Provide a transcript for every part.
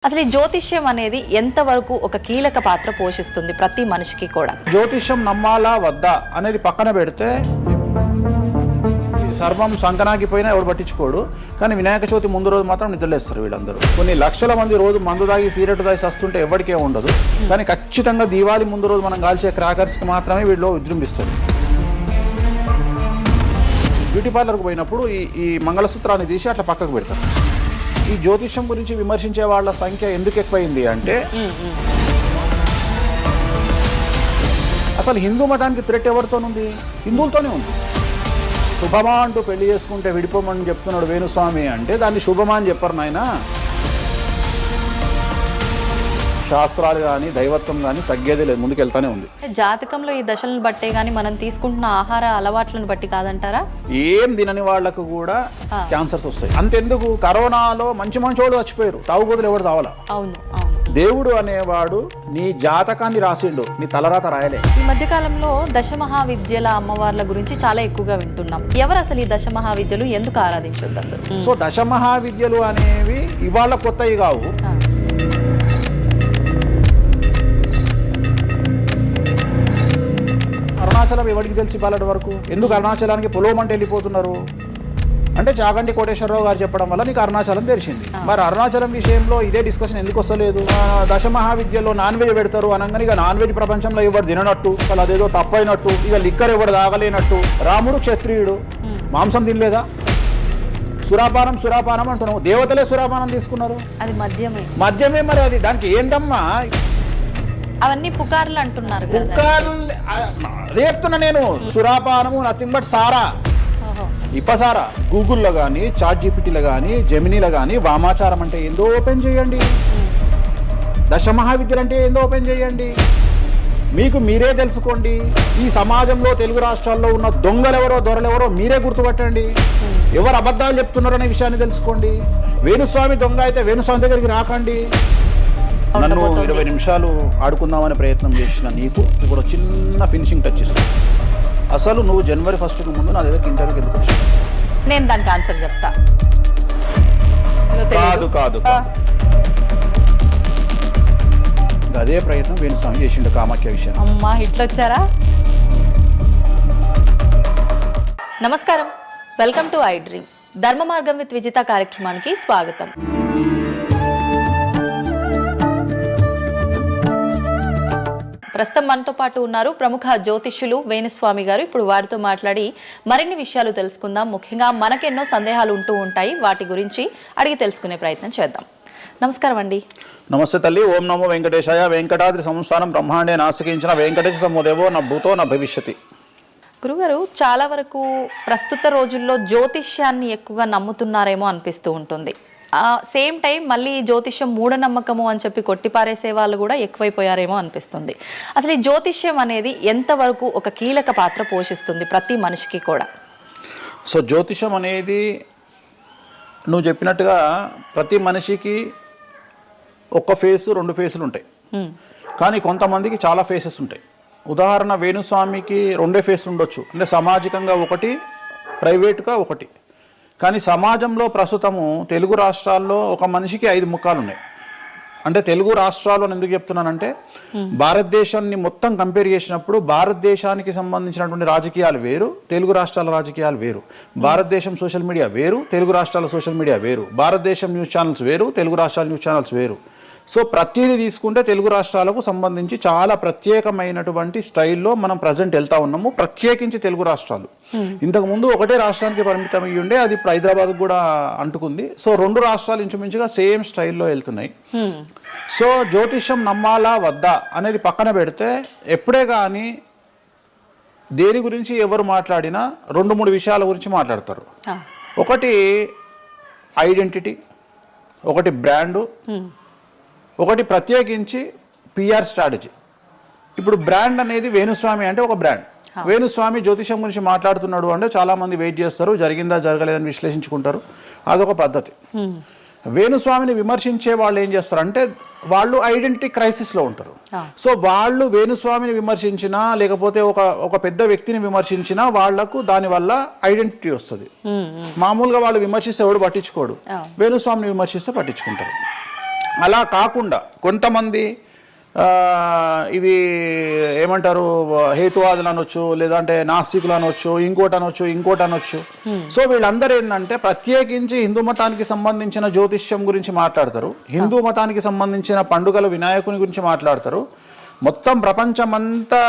అసలు ఈ జ్యోతిష్యం అనేది ఎంతవరకు ఒక కీలక పాత్ర పోషిస్తుంది ప్రతి మనిషికి కూడా? జ్యోతిష్యం నమ్మాలా వద్దా అనేది పక్కన పెడితే సర్వం సంకనాగిపోయినా ఎవడు పట్టించుకోడు. కానీ వినాయక చవితి ముందు రోజు మాత్రం నిద్రలేస్తారు వీళ్ళందరూ. కొన్ని లక్షల మంది రోజు మందు తాగి సిగరెట్ తాగి సస్తుంటే ఎవరికే ఉండదు. కానీ ఖచ్చితంగా దీవాళి ముందు రోజు మనం కాల్చే క్రాకర్స్కి మాత్రమే వీళ్ళు విజృంభిస్తుంది. బ్యూటీ పార్లర్కి పోయినప్పుడు ఈ మంగళసూత్రాన్ని తీసి అట్లా పక్కకు పెడతారు. ఈ జ్యోతిష్యం గురించి విమర్శించే వాళ్ళ సంఖ్య ఎందుకు ఎక్కువైంది అంటే, అసలు హిందూ మతానికి థ్రెట్ ఎవరితోనుంది? హిందువులతోనే ఉంది. శుభమా అంటూ పెళ్లి చేసుకుంటే విడిపోమని చెప్తున్నాడు వేణుస్వామి అంటే దాన్ని శుభమా అని చెప్పరు నాయన. శాస్త్రాలు కానీ దైవత్వం కానీ తగ్గేదే లేదు, ముందుకెళ్తానే ఉంది. జాతకంలో ఈ దశలను బట్టే గానీ మనం తీసుకుంటున్న ఆహార అలవాట్లను బట్టి కాదంటారా? ఏం తినని వాళ్లకు కూడా క్యాన్సర్స్ వస్తాయి. అంతెందుకు, కరోనాలో మంచి మంచోళ్ళు చచ్చిపోయారు, తాగుబోతులు ఎవరు తావాలా? అవును అవును. దేవుడు అనేవాడు నీ జాతకాన్ని రాసిండు, నీ తలరాత రాయలే. ఈ మధ్య కాలంలో దశమహావిద్యల అమ్మవార్ల గురించి చాలా ఎక్కువగా వింటున్నాం. ఎవరు అసలు ఈ దశమహావిద్యలు, ఎందుకు ఆరాధించొద్దు అందరూ? సో దశమహావిద్యలు అనేవి ఇవాళ కొత్తవి కావు. అరుణాచలం ఎవరికి తెలిసి పాలటి వరకు? ఎందుకు అరుణాచలానికి పొలవమంటే వెళ్ళిపోతున్నారు అంటే చాగంటి కోటేశ్వరరావు గారు చెప్పడం వల్ల నీకు అరుణాచలం తెలిసింది. మరి అరుణాచలం విషయంలో ఇదే డిస్కషన్ ఎందుకు వస్తలేదు? దశమహావిద్యలో నాన్ వెజ్ పెడతారు అనగానే ఇక నాన్ వెజ్ ప్రపంచంలో ఎవరు తిననట్టు, అసలు అదేదో తప్పైనట్టు, ఇక లిక్కర్ ఎవరు తాగలేనట్టు. రాముడు క్షత్రియుడు, మాంసం తినలేదా? సురాపానం అంటున్నావు. దేవతలే సురాపానం తీసుకున్నారు, అది మద్యమే. మరి అది దానికి ఏంటమ్మా? అవన్నీ పుకార్లు అంటున్నారు. పుకార్లు అదే చెప్తున్నా నేను. సురాపానము నథింగ్ బట్ సారా, ఇప్పసారా. గూగుల్లో కానీ, చాట్ జీపీటీలో కానీ, జెమినీలో కానీ వామాచారం అంటే ఏందో ఓపెన్ చేయండి, దశమహావిద్యలు అంటే ఏందో ఓపెన్ చేయండి. మీకు మీరే తెలుసుకోండి. ఈ సమాజంలో తెలుగు రాష్ట్రాల్లో ఉన్న దొంగలెవరో దొరలెవరో మీరే గుర్తుపట్టండి. ఎవరు అబద్ధాలు చెప్తున్నారు అనే విషయాన్ని తెలుసుకోండి. వేణుస్వామి దొంగ అయితే వేణుస్వామి దగ్గరికి రాకండి. నన్ను 20 నిమిషాలు ఆడుకుందామనే ప్రయత్నం చేసిన నీకు ఇప్పుడు చిన్న ఫినిషింగ్ టచ్ ఇస్తాను. అసలు నువ్వు జనవరి 1కి ముందు నా దగ్గర ఇంటర్వ్యూకి ఎందుకు వచ్చావు? నేను దానికి ఆన్సర్ చెప్తా. కాదు అదే ప్రయత్నం వేణుస్వామి చేసిండు కామాఖ్య విషయం. అమ్మా ఇట్లొచ్చారా? నమస్కారం, వెల్కమ్ టు ఐ డ్రీమ్. ధర్మ మార్గం విత్ విజిత కార్యక్రమానికి స్వాగతం. ప్రస్తుతం మనతో పాటు ఉన్నారు ప్రముఖ జ్యోతిష్యులు వేణుస్వామి గారు. ఇప్పుడు వారితో మాట్లాడి మరిన్ని విషయాలు తెలుసుకుందాం. ముఖ్యంగా మనకెన్నో సందేహాలు ఉంటూ ఉంటాయి, వాటి గురించి అడిగి తెలుసుకునే ప్రయత్నం చేద్దాం. నమస్కారం అండి. నమస్తే తల్లి. ఓం నమో వెంకటేశాయ. వెంకటాద్రి సంస్థానం బ్రహ్మాండే నాసికించిన వెంకటేశ సమోదేవో నా భూతో నా భవిష్యతి. గురుగారు, చాలా వరకు ప్రస్తుత రోజుల్లో జ్యోతిష్యాన్ని ఎక్కువగా నమ్ముతున్నారేమో అనిపిస్తూ ఉంటుంది. సేమ్ టైం మళ్ళీ జ్యోతిష్యం మూఢనమ్మకము అని చెప్పి కొట్టిపారేసే వాళ్ళు కూడా ఎక్కువైపోయారేమో అనిపిస్తుంది. అసలు ఈ జ్యోతిష్యం అనేది ఎంతవరకు ఒక కీలక పాత్ర పోషిస్తుంది ప్రతి మనిషికి కూడా? సో జ్యోతిషం అనేది నువ్వు చెప్పినట్టుగా ప్రతి మనిషికి ఒక ఫేసు 2 ఫేసులు ఉంటాయి. కానీ కొంతమందికి చాలా ఫేసెస్ ఉంటాయి. ఉదాహరణ వేణుస్వామికి 2 ఫేసులు ఉండొచ్చు. అంటే సామాజికంగా ఒకటి, ప్రైవేట్గా ఒకటి. కానీ సమాజంలో ప్రస్తుతము తెలుగు రాష్ట్రాల్లో ఒక మనిషికి 5 ముఖాలు ఉన్నాయి. అంటే తెలుగు రాష్ట్రాలు ఎందుకు చెప్తున్నానంటే, భారతదేశాన్ని మొత్తం కంపేర్ చేసినప్పుడు భారతదేశానికి సంబంధించినటువంటి రాజకీయాలు వేరు, తెలుగు రాష్ట్రాల రాజకీయాలు వేరు. భారతదేశం సోషల్ మీడియా వేరు, తెలుగు రాష్ట్రాల సోషల్ మీడియా వేరు. భారతదేశం న్యూస్ ఛానల్స్ వేరు, తెలుగు రాష్ట్రాల న్యూస్ ఛానల్స్ వేరు. సో ప్రతిదీ తీసుకుంటే తెలుగు రాష్ట్రాలకు సంబంధించి చాలా ప్రత్యేకమైనటువంటి స్టైల్లో మనం ప్రజెంట్ వెళ్తా ఉన్నాము. ప్రత్యేకించి తెలుగు రాష్ట్రాలు ఇంతకుముందు ఒకటే రాష్ట్రానికి పరిమితం అయ్యి ఉండే, అది ఇప్పుడు హైదరాబాద్ కూడా అంటుకుంది. సో 2 రాష్ట్రాలు ఇంచుమించుగా సేమ్ స్టైల్లో వెళ్తున్నాయి. సో జ్యోతిష్యం నమ్మాలా వద్దా అనేది పక్కన పెడితే, ఎప్పుడే కానీ దేని గురించి ఎవరు మాట్లాడినా 2-3 విషయాల గురించి మాట్లాడతారు. ఒకటి ఐడెంటిటీ, ఒకటి బ్రాండు, ఒకటి ప్రత్యేకించి పిఆర్ స్ట్రాటజీ. ఇప్పుడు బ్రాండ్ అనేది వేణుస్వామి అంటే ఒక బ్రాండ్. వేణుస్వామి జ్యోతిషం గురించి మాట్లాడుతున్నాడు అంటే చాలామంది వెయిట్ చేస్తారు, జరిగిందా జరగలేదని విశ్లేషించుకుంటారు. అదొక పద్ధతి. వేణుస్వామిని విమర్శించే వాళ్ళు ఏం చేస్తారంటే వాళ్ళు ఐడెంటిటీ క్రైసిస్లో ఉంటారు. సో వాళ్ళు వేణుస్వామిని విమర్శించినా లేకపోతే ఒక పెద్ద వ్యక్తిని విమర్శించినా వాళ్లకు దానివల్ల ఐడెంటిటీ వస్తుంది. మామూలుగా వాళ్ళు విమర్శిస్తే ఎవడు పట్టించుకోడు, వేణుస్వామిని విమర్శిస్తే పట్టించుకుంటారు. అలా కాకుండా కొంతమంది ఇది ఏమంటారు హేతువాదులు అనొచ్చు, లేదంటే నాస్తికులు అనొచ్చు, ఇంకోటి అనొచ్చు. సో వీళ్ళందరూ ఏంటంటే ప్రత్యేకించి హిందూ మతానికి సంబంధించిన జ్యోతిష్యం గురించి మాట్లాడతారు, హిందూ మతానికి సంబంధించిన పండుగల వినాయకుని గురించి మాట్లాడతారు. మొత్తం ప్రపంచమంతా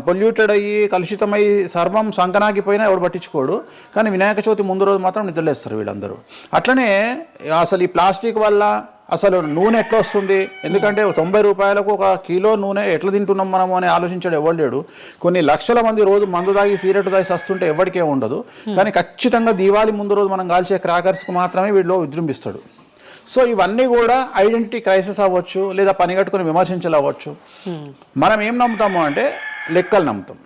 పొల్యూటెడ్ అయ్యి కలుషితమై సర్వం సంకనాగిపోయినా ఎవడు పట్టించుకోడు, కానీ వినాయక చవితి ముందు రోజు మాత్రం నిద్రలేస్తారు వీళ్ళందరూ. అట్లనే అసలు ఈ ప్లాస్టిక్ వల్ల అసలు నూనె ఎట్లా వస్తుంది, ఎందుకంటే 90 రూపాయలకు 1 కిలో నూనె ఎట్లా తింటున్నాం మనము అని ఆలోచించాడు ఎవరు లేడు. కొన్ని లక్షల మంది రోజు మందు తాగి సిగరెట్ తాగి వస్తుంటే ఎవరికే ఉండదు, కానీ ఖచ్చితంగా దీవాళి ముందు రోజు మనం కాల్చే క్రాకర్స్కి మాత్రమే వీళ్ళు విజృంభిస్తాడు. సో ఇవన్నీ కూడా ఐడెంటిటీ క్రైసిస్ అవ్వచ్చు, లేదా పని కట్టుకుని విమర్శించాలి అవ్వచ్చు. మనం ఏం నమ్ముతాము అంటే లెక్కలు నమ్ముతాం.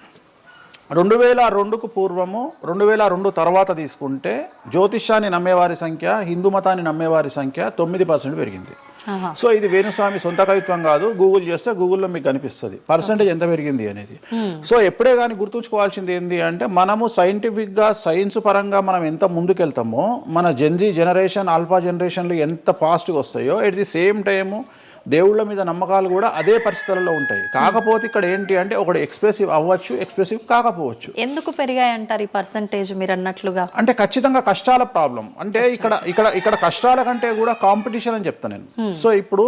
2002కు పూర్వము 2002 తర్వాత తీసుకుంటే జ్యోతిష్యాన్ని నమ్మేవారి సంఖ్య, హిందూ మతాన్ని నమ్మేవారి సంఖ్య 9% పెరిగింది. సో ఇది వేణుస్వామి సొంత కవిత్వం కాదు, గూగుల్ చేస్తే గూగుల్లో మీకు కనిపిస్తుంది పర్సెంటేజ్ ఎంత పెరిగింది అనేది. సో ఎప్పుడే కానీ గుర్తుంచుకోవాల్సింది ఏంటి అంటే మనము సైంటిఫిక్గా సైన్స్ పరంగా మనం ఎంత ముందుకెళ్తామో మన జెన్జీ జనరేషన్ ఆల్ఫా జనరేషన్లు ఎంత ఫాస్ట్గా వస్తాయో ఎట్ ది సేమ్ టైము దేవుళ్ళ మీద నమ్మకాలు కూడా అదే పరిస్థితులలో ఉంటాయి. కాకపోతే ఇక్కడ ఏంటి అంటే ఒకటి ఎక్స్ప్రెసివ్ అవ్వచ్చు, ఎక్స్ప్రెసివ్ కాకపోవచ్చు. ఎందుకు పెరిగాయి అంటారు ఈ పర్సంటేజ్ మీరు అన్నట్లుగా? అంటే ఖచ్చితంగా కష్టాల ప్రాబ్లం. అంటే ఇక్కడ కష్టాల కంటే కూడా కాంపిటీషన్ అని చెప్తాను నేను. సో ఇప్పుడు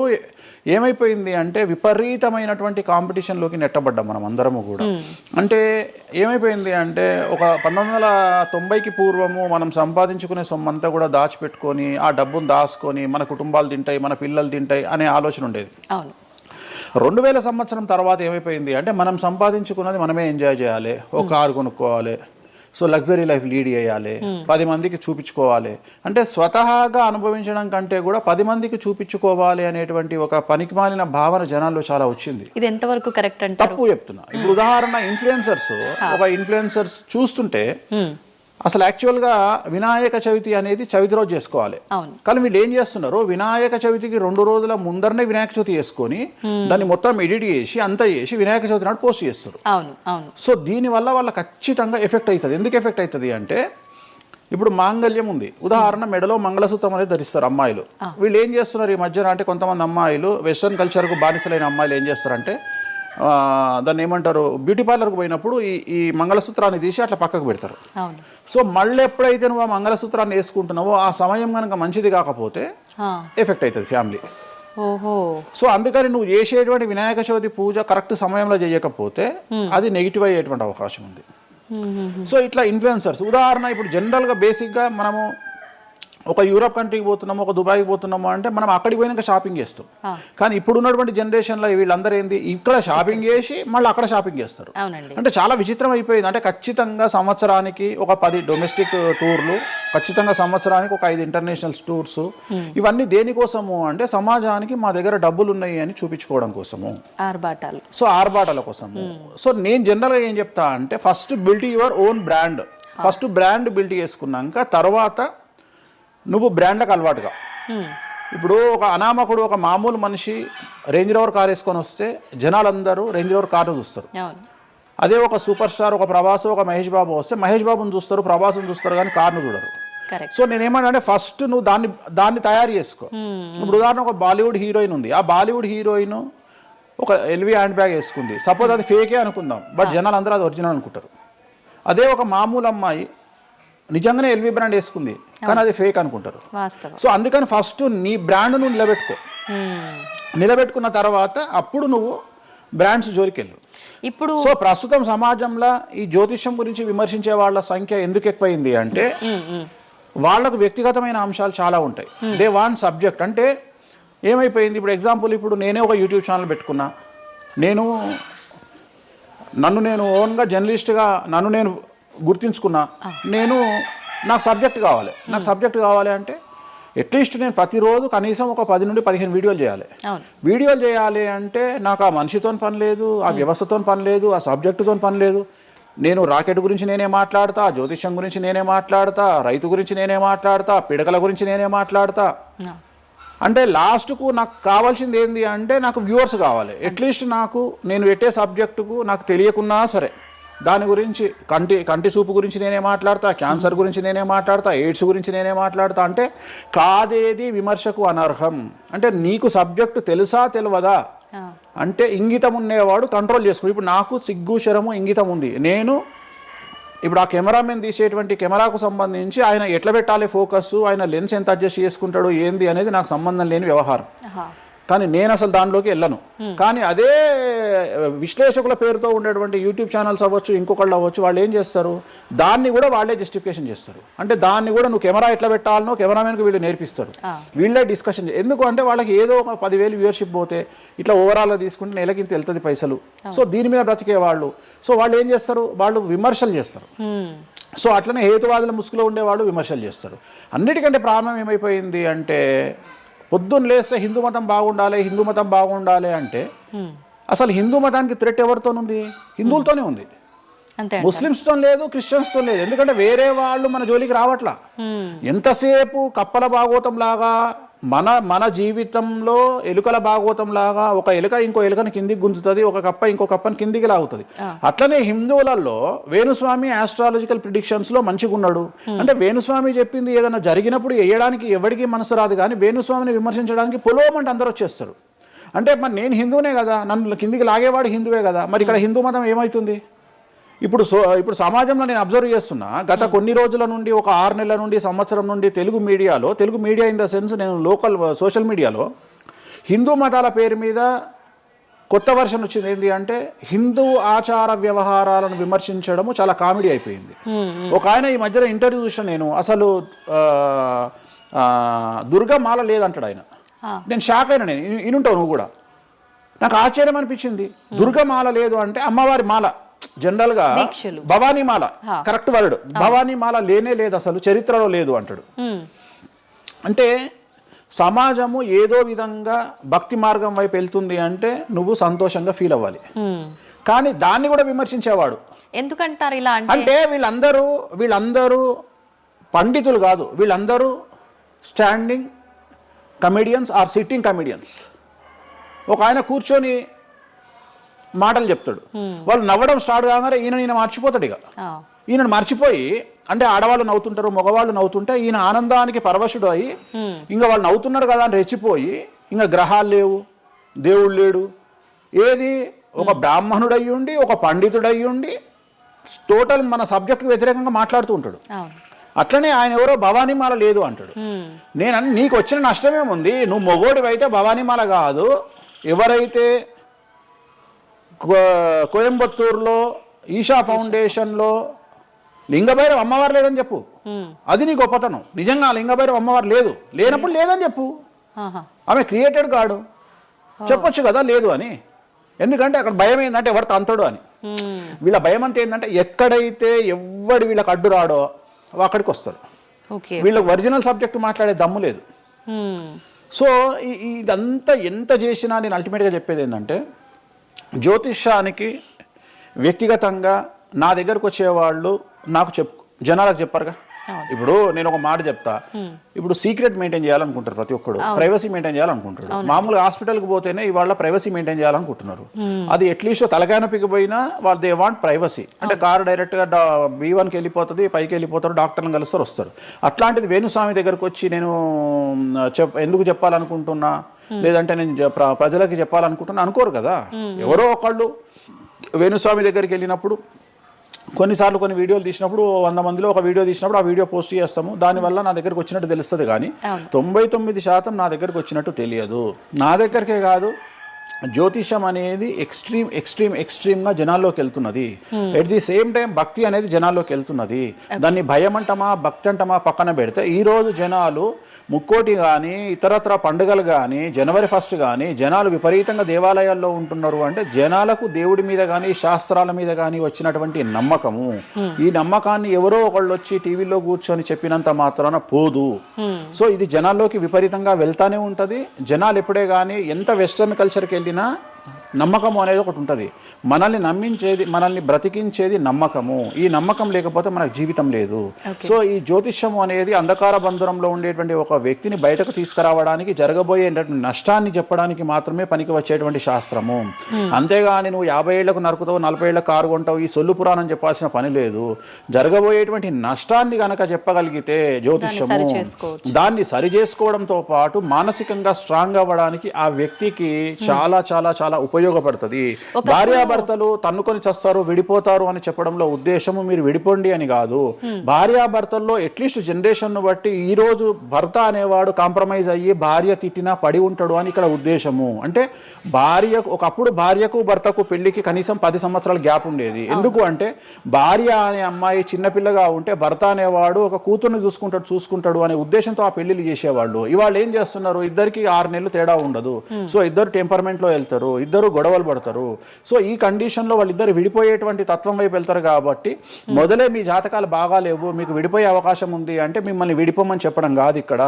ఏమైపోయింది అంటే విపరీతమైనటువంటి కాంపిటీషన్లోకి నెట్టబడ్డాం మనం అందరము కూడా. అంటే ఏమైపోయింది అంటే ఒక 1990కి పూర్వము మనం సంపాదించుకునే సొమ్మంతా కూడా దాచిపెట్టుకొని ఆ డబ్బును దాచుకొని మన కుటుంబాలు తింటాయి, మన పిల్లలు తింటాయి అనే ఆలోచన ఉండేది. 2000 సంవత్సరం తర్వాత ఏమైపోయింది అంటే మనం సంపాదించుకున్నది మనమే ఎంజాయ్ చేయాలి, ఒక కారు కొనుక్కోవాలి, సో లగ్జరీ లైఫ్ లీడ్ చేయాలి, 10 మందికి చూపించుకోవాలి. అంటే స్వతహాగా అనుభవించడం కంటే కూడా 10 మందికి చూపించుకోవాలి అనేటువంటి ఒక పనికిమాలిన భావన జనాల్లో చాలా వచ్చింది. ఇది ఎంతవరకు కరెక్ట్ అంటే తప్పు చెప్తున్నా. ఇప్పుడు ఉదాహరణ ఇన్ఫ్లుయెన్సర్స్ చూస్తుంటే అసలు యాక్చువల్గా వినాయక చవితి అనేది చవితి రోజు చేసుకోవాలి, కానీ వీళ్ళు ఏం చేస్తున్నారు వినాయక చవితికి 2 రోజుల ముందరనే వినాయక చవితి చేసుకొని దాన్ని మొత్తం ఎడిట్ చేసి అంతా చేసి వినాయక చవితి నాడు పోస్ట్ చేస్తారు. సో దీనివల్ల వాళ్ళ ఖచ్చితంగా ఎఫెక్ట్ అవుతుంది. ఎందుకు ఎఫెక్ట్ అవుతుంది అంటే ఇప్పుడు మాంగళ్యం ఉంది, ఉదాహరణ మెడలో మంగళసూత్రం అనేది ధరిస్తారు అమ్మాయిలు. వీళ్ళు ఏం చేస్తున్నారు ఈ మధ్యన అంటే కొంతమంది అమ్మాయిలు వెస్ట్రన్ కల్చర్కు బానిసలైన అమ్మాయిలు ఏం చేస్తారంటే దాన్ని ఏమంటారు బ్యూటీ పార్లర్కి పోయినప్పుడు ఈ మంగళసూత్రాన్ని తీసి అట్లా పక్కకు పెడతారు. సో మళ్ళీ ఎప్పుడైతే నువ్వు ఆ మంగళసూత్రాన్ని వేసుకుంటున్నావో ఆ సమయం కనుక మంచిది కాకపోతే ఎఫెక్ట్ అవుతుంది ఫ్యామిలీ. సో అందుకని నువ్వు చేసేటువంటి వినాయక చవితి పూజ కరెక్ట్ సమయంలో చేయకపోతే అది నెగిటివ్ అయ్యేటువంటి అవకాశం ఉంది. సో ఇట్లా ఇన్ఫ్లుయెన్సర్స్ ఉదాహరణ ఇప్పుడు జనరల్గా బేసిక్గా మనము ఒక యూరోప్ కంట్రీకి పోతున్నాము, ఒక దుబాయ్కి పోతున్నాము అంటే మనం అక్కడికి పోయినాక షాపింగ్ చేస్తాం. కానీ ఇప్పుడు ఉన్నటువంటి జనరేషన్లో వీళ్ళందరూ ఏంది ఇక్కడ షాపింగ్ చేసి మళ్ళీ అక్కడ షాపింగ్ చేస్తారు. అంటే చాలా విచిత్రం అయిపోయింది. అంటే ఖచ్చితంగా సంవత్సరానికి ఒక 10 డొమెస్టిక్ టూర్లు, ఖచ్చితంగా సంవత్సరానికి ఒక 5 ఇంటర్నేషనల్ టూర్స్. ఇవన్నీ దేనికోసము అంటే సమాజానికి మా దగ్గర డబ్బులు ఉన్నాయి అని చూపించుకోవడం కోసము, సో ఆర్భాటాల కోసము. సో నేను జనరల్గా ఏం చెప్తా అంటే first build your own brand. First brand build చేసుకున్నాక తర్వాత నువ్వు బ్రాండ్కి అలవాటుగా. ఇప్పుడు ఒక అనామకుడు ఒక మామూలు మనిషి రేంజ్ రోవర్ కార్ వేసుకొని వస్తే జనాలందరూ రేంజ్ రోవర్ కార్ను చూస్తారు. అదే ఒక సూపర్ స్టార్ ఒక ప్రభాస్ ఒక మహేష్ బాబు వస్తే మహేష్ బాబుని చూస్తారు, ప్రభాస్ని చూస్తారు, కానీ కార్ను చూడరు. సో నేనేమంటే ఫస్ట్ నువ్వు దాన్ని తయారు చేసుకో. ఇప్పుడు ఉదాహరణ ఒక బాలీవుడ్ హీరోయిన్ ఉంది, ఆ బాలీవుడ్ హీరోయిన్ ఒక ఎల్వి హ్యాండ్ బ్యాగ్ వేసుకుంది, సపోజ్ అది ఫేకే అనుకుందాం, బట్ జనాలు అందరూ అది ఒరిజినల్ అనుకుంటారు. అదే ఒక మామూలు అమ్మాయి నిజంగానే ఎల్వి బ్రాండ్ వేసుకుంది, కానీ అది ఫేక్ అనుకుంటారు. సో అందుకని ఫస్ట్ నీ బ్రాండ్ నువ్వు నిలబెట్టుకున్న తర్వాత అప్పుడు నువ్వు బ్రాండ్స్ జోలికి వెళ్ళు. ఇప్పుడు సో ప్రస్తుతం సమాజంలో ఈ జ్యోతిష్యం గురించి విమర్శించే వాళ్ళ సంఖ్య ఎందుకు ఎక్కువైంది అంటే వాళ్ళకు వ్యక్తిగతమైన అంశాలు చాలా ఉంటాయి. They want subject. అంటే ఏమైపోయింది ఇప్పుడు ఎగ్జాంపుల్ ఇప్పుడు నేనే ఒక యూట్యూబ్ ఛానల్ పెట్టుకున్నా, నన్ను నేను ఓన్గా జర్నలిస్ట్గా నన్ను నేను గుర్తించుకున్నా, నాకు సబ్జెక్ట్ కావాలి అంటే అట్లీస్ట్ నేను ప్రతిరోజు కనీసం ఒక 10 నుండి 15 వీడియోలు చేయాలి అంటే నాకు ఆ మనిషితో పని లేదు, ఆ వ్యవస్థతో పని లేదు, ఆ సబ్జెక్టుతో పని లేదు. నేను రాకెట్ గురించి నేనే మాట్లాడతా, జ్యోతిష్యం గురించి నేనే మాట్లాడతా, రైతు గురించి నేనే మాట్లాడతా, పిడకల గురించి నేనే మాట్లాడతా. అంటే లాస్ట్కు నాకు కావాల్సింది ఏంది అంటే నాకు వ్యూవర్స్ కావాలి. అట్లీస్ట్ నాకు నేను పెట్టే సబ్జెక్టుకు నాకు తెలియకున్నా సరే దాని గురించి కంటి చూపు గురించి నేనే మాట్లాడతా, క్యాన్సర్ గురించి నేనే మాట్లాడతా, ఎయిడ్స్ గురించి నేనే మాట్లాడతా. అంటే కాదేది విమర్శకు అనర్హం. అంటే నీకు సబ్జెక్టు తెలుసా తెలియదా అంటే ఇంగితం ఉండేవాడు కంట్రోల్ చేసుకో. ఇప్పుడు నాకు సిగ్గు శరము ఇంగితం ఉంది. నేను ఇప్పుడు ఆ కెమెరామెన్ తీసేటువంటి కెమెరాకు సంబంధించి ఆయన ఎట్లా పెట్టాలి ఫోకస్, ఆయన లెన్స్ ఎంత అడ్జస్ట్ చేసుకుంటాడు ఏంది అనేది నాకు సంబంధం లేని వ్యవహారం. కానీ నేను అసలు దానిలోకి వెళ్ళను. కానీ అదే విశ్లేషకుల పేరుతో ఉండేటువంటి యూట్యూబ్ ఛానల్స్ అవ్వచ్చు, ఇంకొకళ్ళు అవ్వచ్చు, వాళ్ళు ఏం చేస్తారు, దాన్ని కూడా వాళ్ళే జస్టిఫికేషన్ చేస్తారు. అంటే దాన్ని కూడా నువ్వు కెమెరా ఎట్లా పెట్టాలనో కెమెరామెన్కి వీళ్ళు నేర్పిస్తారు, వీళ్ళే డిస్కషన్. ఎందుకు అంటే వాళ్ళకి ఏదో ఒక 10,000 వ్యూవర్షిప్ పోతే ఇట్లా ఓవరాల్గా తీసుకుంటే నెలకి ఇంత వెళ్తుంది పైసలు. సో దీని మీద బ్రతికే వాళ్ళు, సో వాళ్ళు ఏం చేస్తారు, వాళ్ళు విమర్శలు చేస్తారు. సో అట్లనే హేతువాదుల ముసుగులో ఉండేవాళ్ళు విమర్శలు చేస్తారు. అన్నిటికంటే ప్రాబ్లం ఏమైపోయింది అంటే పొద్దున్న లేస్తే హిందూ మతం బాగుండాలి అంటే అసలు హిందూ మతానికి థ్రెట్ ఎవరితోనుంది? హిందువులతోనే ఉంది, ముస్లిమ్స్తో లేదు, క్రిస్టియన్స్తో లేదు. ఎందుకంటే వేరే వాళ్ళు మన జోలికి రావట్లా. ఎంతసేపు కప్పల భాగవతం లాగా మన జీవితంలో ఎలుకల భాగవతం లాగా ఒక ఎలుక ఇంకో ఎలుకని కిందికి గుంజుతుంది, ఒక కప్ప ఇంకో కప్పని కిందికి లాగుతుంది. అట్లనే హిందువులలో వేణుస్వామి ఆస్ట్రాలజికల్ ప్రిడిక్షన్స్ లో మంచిగా ఉన్నాడు. అంటే వేణుస్వామి చెప్పింది ఏదైనా జరిగినప్పుడు వేయడానికి ఎవరికి మనసు రాదు, కానీ వేణుస్వామిని విమర్శించడానికి పొలవమంటే అందరూ వచ్చేస్తారు. అంటే మరి నేను హిందువునే కదా, నన్ను కిందికి లాగేవాడు హిందువే కదా, మరి ఇక్కడ హిందూ మతం ఏమవుతుంది? ఇప్పుడు సమాజంలో నేను అబ్జర్వ్ చేస్తున్నా, గత కొన్ని రోజుల నుండి, ఒక 6 నెలల నుండి, సంవత్సరం నుండి Telugu media in the sense నేను లోకల్ సోషల్ మీడియాలో హిందూ మతాల పేరు మీద కొత్త వర్షన్ వచ్చింది. ఏంటి అంటే హిందూ ఆచార వ్యవహారాలను విమర్శించడము చాలా కామెడీ అయిపోయింది. ఒక ఆయన ఈ మధ్యన ఇంటర్వ్యూ చూసిన నేను, అసలు దుర్గమాల లేదంటాడు ఆయన. నేను షాక్ అయినా. నేను ఇనుంటావు నువ్వు కూడా. నాకు ఆశ్చర్యం అనిపించింది. దుర్గమాల లేదు అంటే అమ్మవారి మాల, జనరల్ గా భవానీ మాల కరెక్ట్ వర్డ్. భవానీ మాల లేనే లేదు, అసలు చరిత్రలో లేదు అంటాడు. అంటే సమాజము ఏదో విధంగా భక్తి మార్గం వైపు వెళ్తుంది అంటే నువ్వు సంతోషంగా ఫీల్ అవ్వాలి. కానీ దాన్ని కూడా విమర్శించేవాడు. ఎందుకంటారు ఇలా అంటే వీళ్ళందరూ పండితులు కాదు, వీళ్ళందరూ standing comedians or sitting comedians. ఒక ఆయన కూర్చొని మాటలు చెప్తాడు, వాళ్ళు నవ్వడం స్టార్ట్ కాగానే ఈయన మర్చిపోతాడు. ఇక ఈయనను మర్చిపోయి, అంటే ఆడవాళ్ళు నవ్వుతుంటారు, మగవాళ్ళు నవ్వుతుంటే ఈయన ఆనందానికి పరవశుడు అయ్యి ఇంకా వాళ్ళు నవ్వుతున్నారు కదా అని రెచ్చిపోయి, ఇంకా గ్రహాలు లేవు, దేవుడు లేడు, ఏది ఒక బ్రాహ్మణుడు అయ్యుండి, ఒక పండితుడు అయ్యుండి టోటల్ మన సబ్జెక్టుకు వ్యతిరేకంగా మాట్లాడుతూ ఉంటాడు. అట్లనే ఆయన ఎవరో భవానీమాల లేదు అంటాడు. నేను నీకు వచ్చిన నష్టమేముంది? నువ్వు మొగోడివి అయితే భవానీమాల కాదు, ఎవరైతే కోయంబత్తూరులో ఈషా ఫౌండేషన్లో లింగభైరవ అమ్మవారు లేదని చెప్పు, అది నీ గొప్పతనం. నిజంగా లింగభైరవ అమ్మవారు లేనప్పుడు లేదని చెప్పు. ఆమె క్రియేటెడ్ గాడు, చెప్పొచ్చు కదా లేదు అని. ఎందుకంటే అక్కడ భయం ఏంటంటే ఎవరు తంతడు అని. వీళ్ళ భయం అంటే ఏంటంటే ఎక్కడైతే ఎవడు వీళ్ళకి అడ్డు రాడో అక్కడికి వస్తారు. వీళ్ళకి ఒరిజినల్ సబ్జెక్ట్ మాట్లాడే దమ్ము లేదు. సో ఇదంతా ఎంత చేసినా నేను అల్టిమేట్గా చెప్పేది ఏంటంటే, జ్యోతిష్యానికి వ్యక్తిగతంగా నా దగ్గరకు వచ్చేవాళ్ళు నాకు జనాలకు చెప్పారుగా. ఇప్పుడు నేను ఒక మాట చెప్తా, ఇప్పుడు సీక్రెట్ మెయింటైన్ చేయాలనుకుంటారు ప్రతి ఒక్కడు, ప్రైవసీ మెయింటైన్ చేయాలనుకుంటారు. మామూలుగా హాస్పిటల్కి పోతేనే ఇవాళ ప్రైవసీ మెయింటైన్ చేయాలనుకుంటున్నారు. అది అట్లీస్ట్ తలకాయనొప్పికి పోయినా వాళ్ళు దే వాంట్ ప్రైవసీ. అంటే కారు డైరెక్ట్గా B1కి వెళ్ళిపోతుంది, పైకి వెళ్ళిపోతారు, డాక్టర్ని కలుస్తారు, వస్తారు. అట్లాంటిది వేణుస్వామి దగ్గరకు వచ్చి నేను ఎందుకు చెప్పాలనుకుంటున్నా, లేదంటే నేను ప్రజలకి చెప్పాలనుకుంటున్నా అనుకోరు కదా. ఎవరో ఒకళ్ళు వేణుస్వామి దగ్గరికి వెళ్ళినప్పుడు, కొన్నిసార్లు కొన్ని వీడియోలు తీసినప్పుడు 100 మందిలో ఒక వీడియో తీసినప్పుడు ఆ వీడియో పోస్ట్ చేస్తాము, దానివల్ల నా దగ్గరకు వచ్చినట్టు తెలుస్తుంది. కానీ 99% నా దగ్గరకు వచ్చినట్టు తెలియదు. నా దగ్గరికే కాదు, జ్యోతిషం అనేది ఎక్స్ట్రీమ్గా జనాల్లోకి వెళ్తున్నది. ఎట్ ది సేమ్ టైం భక్తి అనేది జనాల్లోకి వెళ్తున్నది. దాన్ని భయం అంటమా భక్తి అంటమా పక్కన పెడితే, ఈరోజు జనాలు ముక్కోటి కానీ ఇతరత్ర పండుగలు కానీ జనవరి 1 కానీ జనాలు విపరీతంగా దేవాలయాల్లో ఉంటున్నారు. అంటే జనాలకు దేవుడి మీద కానీ శాస్త్రాల మీద కానీ వచ్చినటువంటి నమ్మకము, ఈ నమ్మకాన్ని ఎవరో ఒకళ్ళు వచ్చి టీవీలో కూర్చొని చెప్పినంత మాత్రాన పోదు. సో ఇది జనాల్లోకి విపరీతంగా వెళ్తానే ఉంటుంది. జనాలు ఎప్పుడే కానీ ఎంత వెస్టర్న్ కల్చర్కి వెళ్ళినా నమ్మకము అనేది ఒకటి ఉంటుంది. మనల్ని నమ్మించేది, మనల్ని బ్రతికించేది నమ్మకము. ఈ నమ్మకం లేకపోతే మనకు జీవితం లేదు. సో ఈ జ్యోతిష్యము అనేది అంధకార బంధురంలో ఉండేటువంటి ఒక వ్యక్తిని బయటకు తీసుకురావడానికి, జరగబోయేటువంటి నష్టాన్ని చెప్పడానికి మాత్రమే పనికి వచ్చేటువంటి శాస్త్రము. అంతేగాని నువ్వు 50 ఏళ్లకు నరుకుతావు, 40 ఏళ్లకు కారు కొంటావు, ఈ సొల్లు పురాణం చెప్పాల్సిన పని లేదు. జరగబోయేటువంటి నష్టాన్ని గనక చెప్పగలిగితే జ్యోతిష్యము దాన్ని సరి చేసుకోవడంతో పాటు మానసికంగా స్ట్రాంగ్ అవ్వడానికి ఆ వ్యక్తికి చాలా చాలా చాలా ఉపయోగపడుతుంది. భార్యాభర్తలు తన్నుకొని చస్తారు, విడిపోతారు అని చెప్పడంలో ఉద్దేశము మీరు విడిపోండి అని కాదు. భార్యాభర్తల్లో అట్లీస్ట్ జనరేషన్ ను బట్టి ఈ రోజు భర్త అనేవాడు కాంప్రమైజ్ అయ్యి భార్య తిట్టినా పడి ఉంటాడు అని ఇక్కడ ఉద్దేశము. అంటే ఒకప్పుడు భార్యకు భర్తకు పెళ్లికి కనీసం 10 సంవత్సరాల గ్యాప్ ఉండేది. ఎందుకు అంటే భార్య అనే అమ్మాయి చిన్నపిల్లగా ఉంటే భర్త అనేవాడు ఒక కూతుర్ని చూసుకుంటాడు అనే ఉద్దేశంతో ఆ పెళ్లిళ్ళు చేసేవాళ్ళు. ఇవాళ ఏం చేస్తున్నారు, ఇద్దరికి 6 నెలలు తేడా ఉండదు. సో ఇద్దరు టెంపర్మెంట్ లో వెళ్తారు, ఇద్దరు గొడవలు పడతారు. సో ఈ కండిషన్ లో వాళ్ళిద్దరు విడిపోయేటువంటి తత్వం వైపు వెళ్తారు. కాబట్టి మొదలే మీ జాతకాలు బాగా లేవు, మీకు విడిపోయే అవకాశం ఉంది అంటే మిమ్మల్ని విడిపోమని చెప్పడం కాదు. ఇక్కడ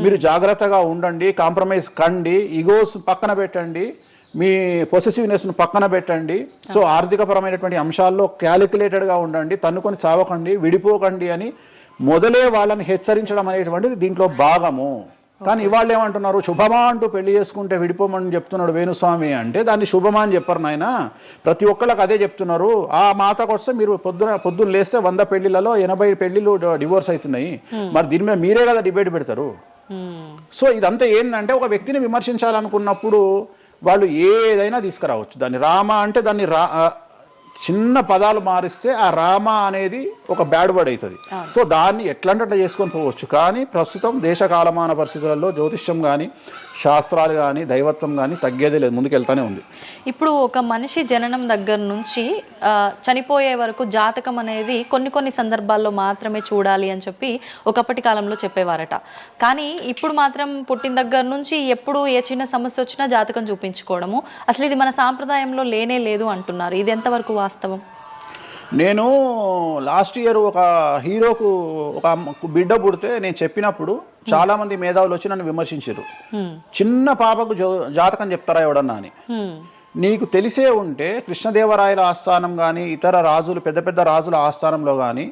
మీరు జాగ్రత్తగా ఉండండి, కాంప్రమైజ్ కండి, ఈగోస్ పక్కన పెట్టండి, మీ పొసెసివ్నెస్ ను పక్కన పెట్టండి. సో ఆర్థికపరమైనటువంటి అంశాల్లో క్యాలిక్యులేటెడ్గా ఉండండి, తన్నుకొని చావకండి, విడిపోకండి అని మొదలే వాళ్ళని హెచ్చరించడం అనేటువంటిది దీంట్లో భాగము. కానీ ఇవాళ ఏమంటున్నారు, శుభమా అంటూ పెళ్లి చేసుకుంటే విడిపోమని చెప్తున్నాడు వేణుస్వామి అంటే దాన్ని శుభమా అని చెప్పరు నాయన. ప్రతి ఒక్కళ్ళకి అదే చెప్తున్నారు. ఆ మాతకు వస్తే మీరు పొద్దున్న లేస్తే 100 పెళ్లిలలో 80 పెళ్లిళ్ళు డివోర్స్ అవుతున్నాయి. మరి దీని మీద మీరే కదా డిబేట్ పెడతారు. సో ఇదంతా ఏంటంటే ఒక వ్యక్తిని విమర్శించాలనుకున్నప్పుడు వాళ్ళు ఏదైనా తీసుకురావచ్చు. దాన్ని రామ అంటే దాన్ని చిన్న పదాలు మారిస్తే ఆ రామ అనేది ఒక బ్యాడ్ వర్డ్ అవుతుంది. సో దాన్ని ఎట్లంటే అట్లా చేసుకొని పోవచ్చు. కానీ ప్రస్తుతం దేశ కాలమాన పరిస్థితులలో జ్యోతిష్యం కానీ శాస్త్రాలు కానీ దైవత్వం కానీ తగ్గేదే లేదు, ముందుకెళ్తానే ఉంది. ఇప్పుడు ఒక మనిషి జననం దగ్గర నుంచి చనిపోయే వరకు జాతకం అనేది కొన్ని సందర్భాల్లో మాత్రమే చూడాలి అని చెప్పి ఒకప్పటి కాలంలో చెప్పేవారట. కానీ ఇప్పుడు మాత్రం పుట్టిన దగ్గర నుంచి ఎప్పుడు ఏ చిన్న సమస్య వచ్చినా జాతకం చూపించుకోవడము, అసలు ఇది మన సాంప్రదాయంలో లేనే లేదు అంటున్నారు. ఇది ఎంతవరకు వాస్తవం? నేను లాస్ట్ ఇయర్ ఒక హీరోకు ఒక బిడ్డ పుడితే నేను చెప్పినప్పుడు చాలా మంది మేధావులు వచ్చి నన్ను విమర్శించారు. చిన్న పాపకు జాతకం చెప్తారా ఎవడన్నా అని. నీకు తెలిసే ఉంటే కృష్ణదేవరాయల ఆస్థానం కానీ ఇతర రాజులు పెద్ద రాజుల ఆస్థానంలో కానీ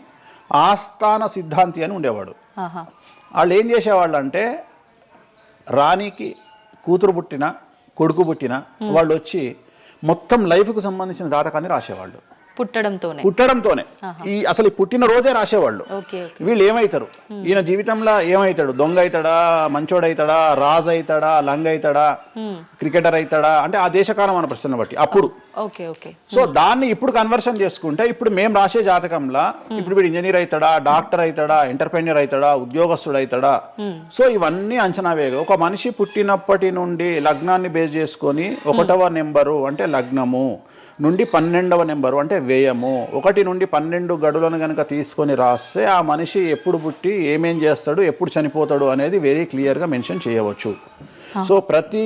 ఆస్థాన సిద్ధాంతి అని ఉండేవాడు. వాళ్ళు ఏం చేసేవాళ్ళు అంటే రాణికి కూతురు పుట్టిన కొడుకు పుట్టిన వాళ్ళు వచ్చి మొత్తం లైఫ్కు సంబంధించిన జాతకాన్ని రాసేవాళ్ళు. పుట్టడంతోనే ఈ అసలు పుట్టిన రోజే రాసేవాళ్ళు. వీళ్ళు ఏమైతారు, ఈయన జీవితంలో ఏమైతాడు, దొంగ అవుతాడా, మంచోడు అవుతాడా, రాజు అవుతాడా, లంగ అవుతాడా, క్రికెటర్ అవుతాడా అంటే ఆ దేశకాలం అన్న ప్రశ్న బట్టి అప్పుడు. సో దాన్ని ఇప్పుడు కన్వర్షన్ చేసుకుంటే ఇప్పుడు మేము రాసే జాతకంలో ఇప్పుడు వీడు ఇంజనీర్ అవుతాడా, డాక్టర్ అవుతాడా, ఎంటర్ప్రెన్యూర్ అవుతాడా, ఉద్యోగస్తుడు అవుతాడా. సో ఇవన్నీ అంచనా వేగ ఒక మనిషి పుట్టినప్పటి నుండి లగ్నాన్ని బేస్ చేసుకొని 1వ నెంబరు అంటే లగ్నము నుండి 12వ నెంబరు అంటే వ్యయము 1 నుండి 12 గడులను కనుక తీసుకొని రాస్తే ఆ మనిషి ఎప్పుడు పుట్టి ఏమేం చేస్తాడు, ఎప్పుడు చనిపోతాడు అనేది వెరీ క్లియర్గా మెన్షన్ చేయవచ్చు. సో ప్రతి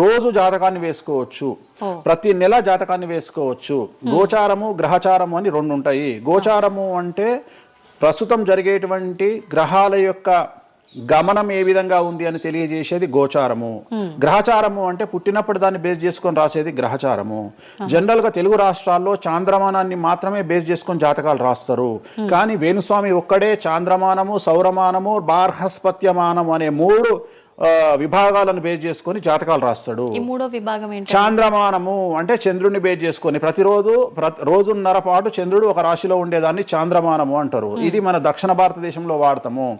రోజు జాతకాన్ని వేసుకోవచ్చు, ప్రతి నెల జాతకాన్ని వేసుకోవచ్చు. గోచారము గ్రహచారము అని 2 ఉంటాయి. గోచారము అంటే ప్రస్తుతం జరిగేటువంటి గ్రహాల యొక్క గమనం ఏ విధంగా ఉంది అని తెలియజేసేది గోచారము. గ్రహచారము అంటే పుట్టినప్పుడు దాన్ని బేస్ చేసుకొని రాసేది గ్రహచారము. జనరల్ గా తెలుగు రాష్ట్రాల్లో చాంద్రమానాన్ని మాత్రమే బేస్ చేసుకొని జాతకాలు రాస్తారు. కానీ వేణుస్వామి ఒక్కడే చాంద్రమానము, సౌరమానము, బార్హస్పత్యమానము అనే 3 విభాగాలను బేస్ చేసుకొని జాతకాలు రాస్తాడు. చాంద్రమానము అంటే చంద్రుడిని బేస్ చేసుకొని రోజున్నర పాటు చంద్రుడు ఒక రాశిలో ఉండేదాన్ని చాంద్రమానము అంటారు. ఇది మన దక్షిణ భారతదేశంలో వాడతాము.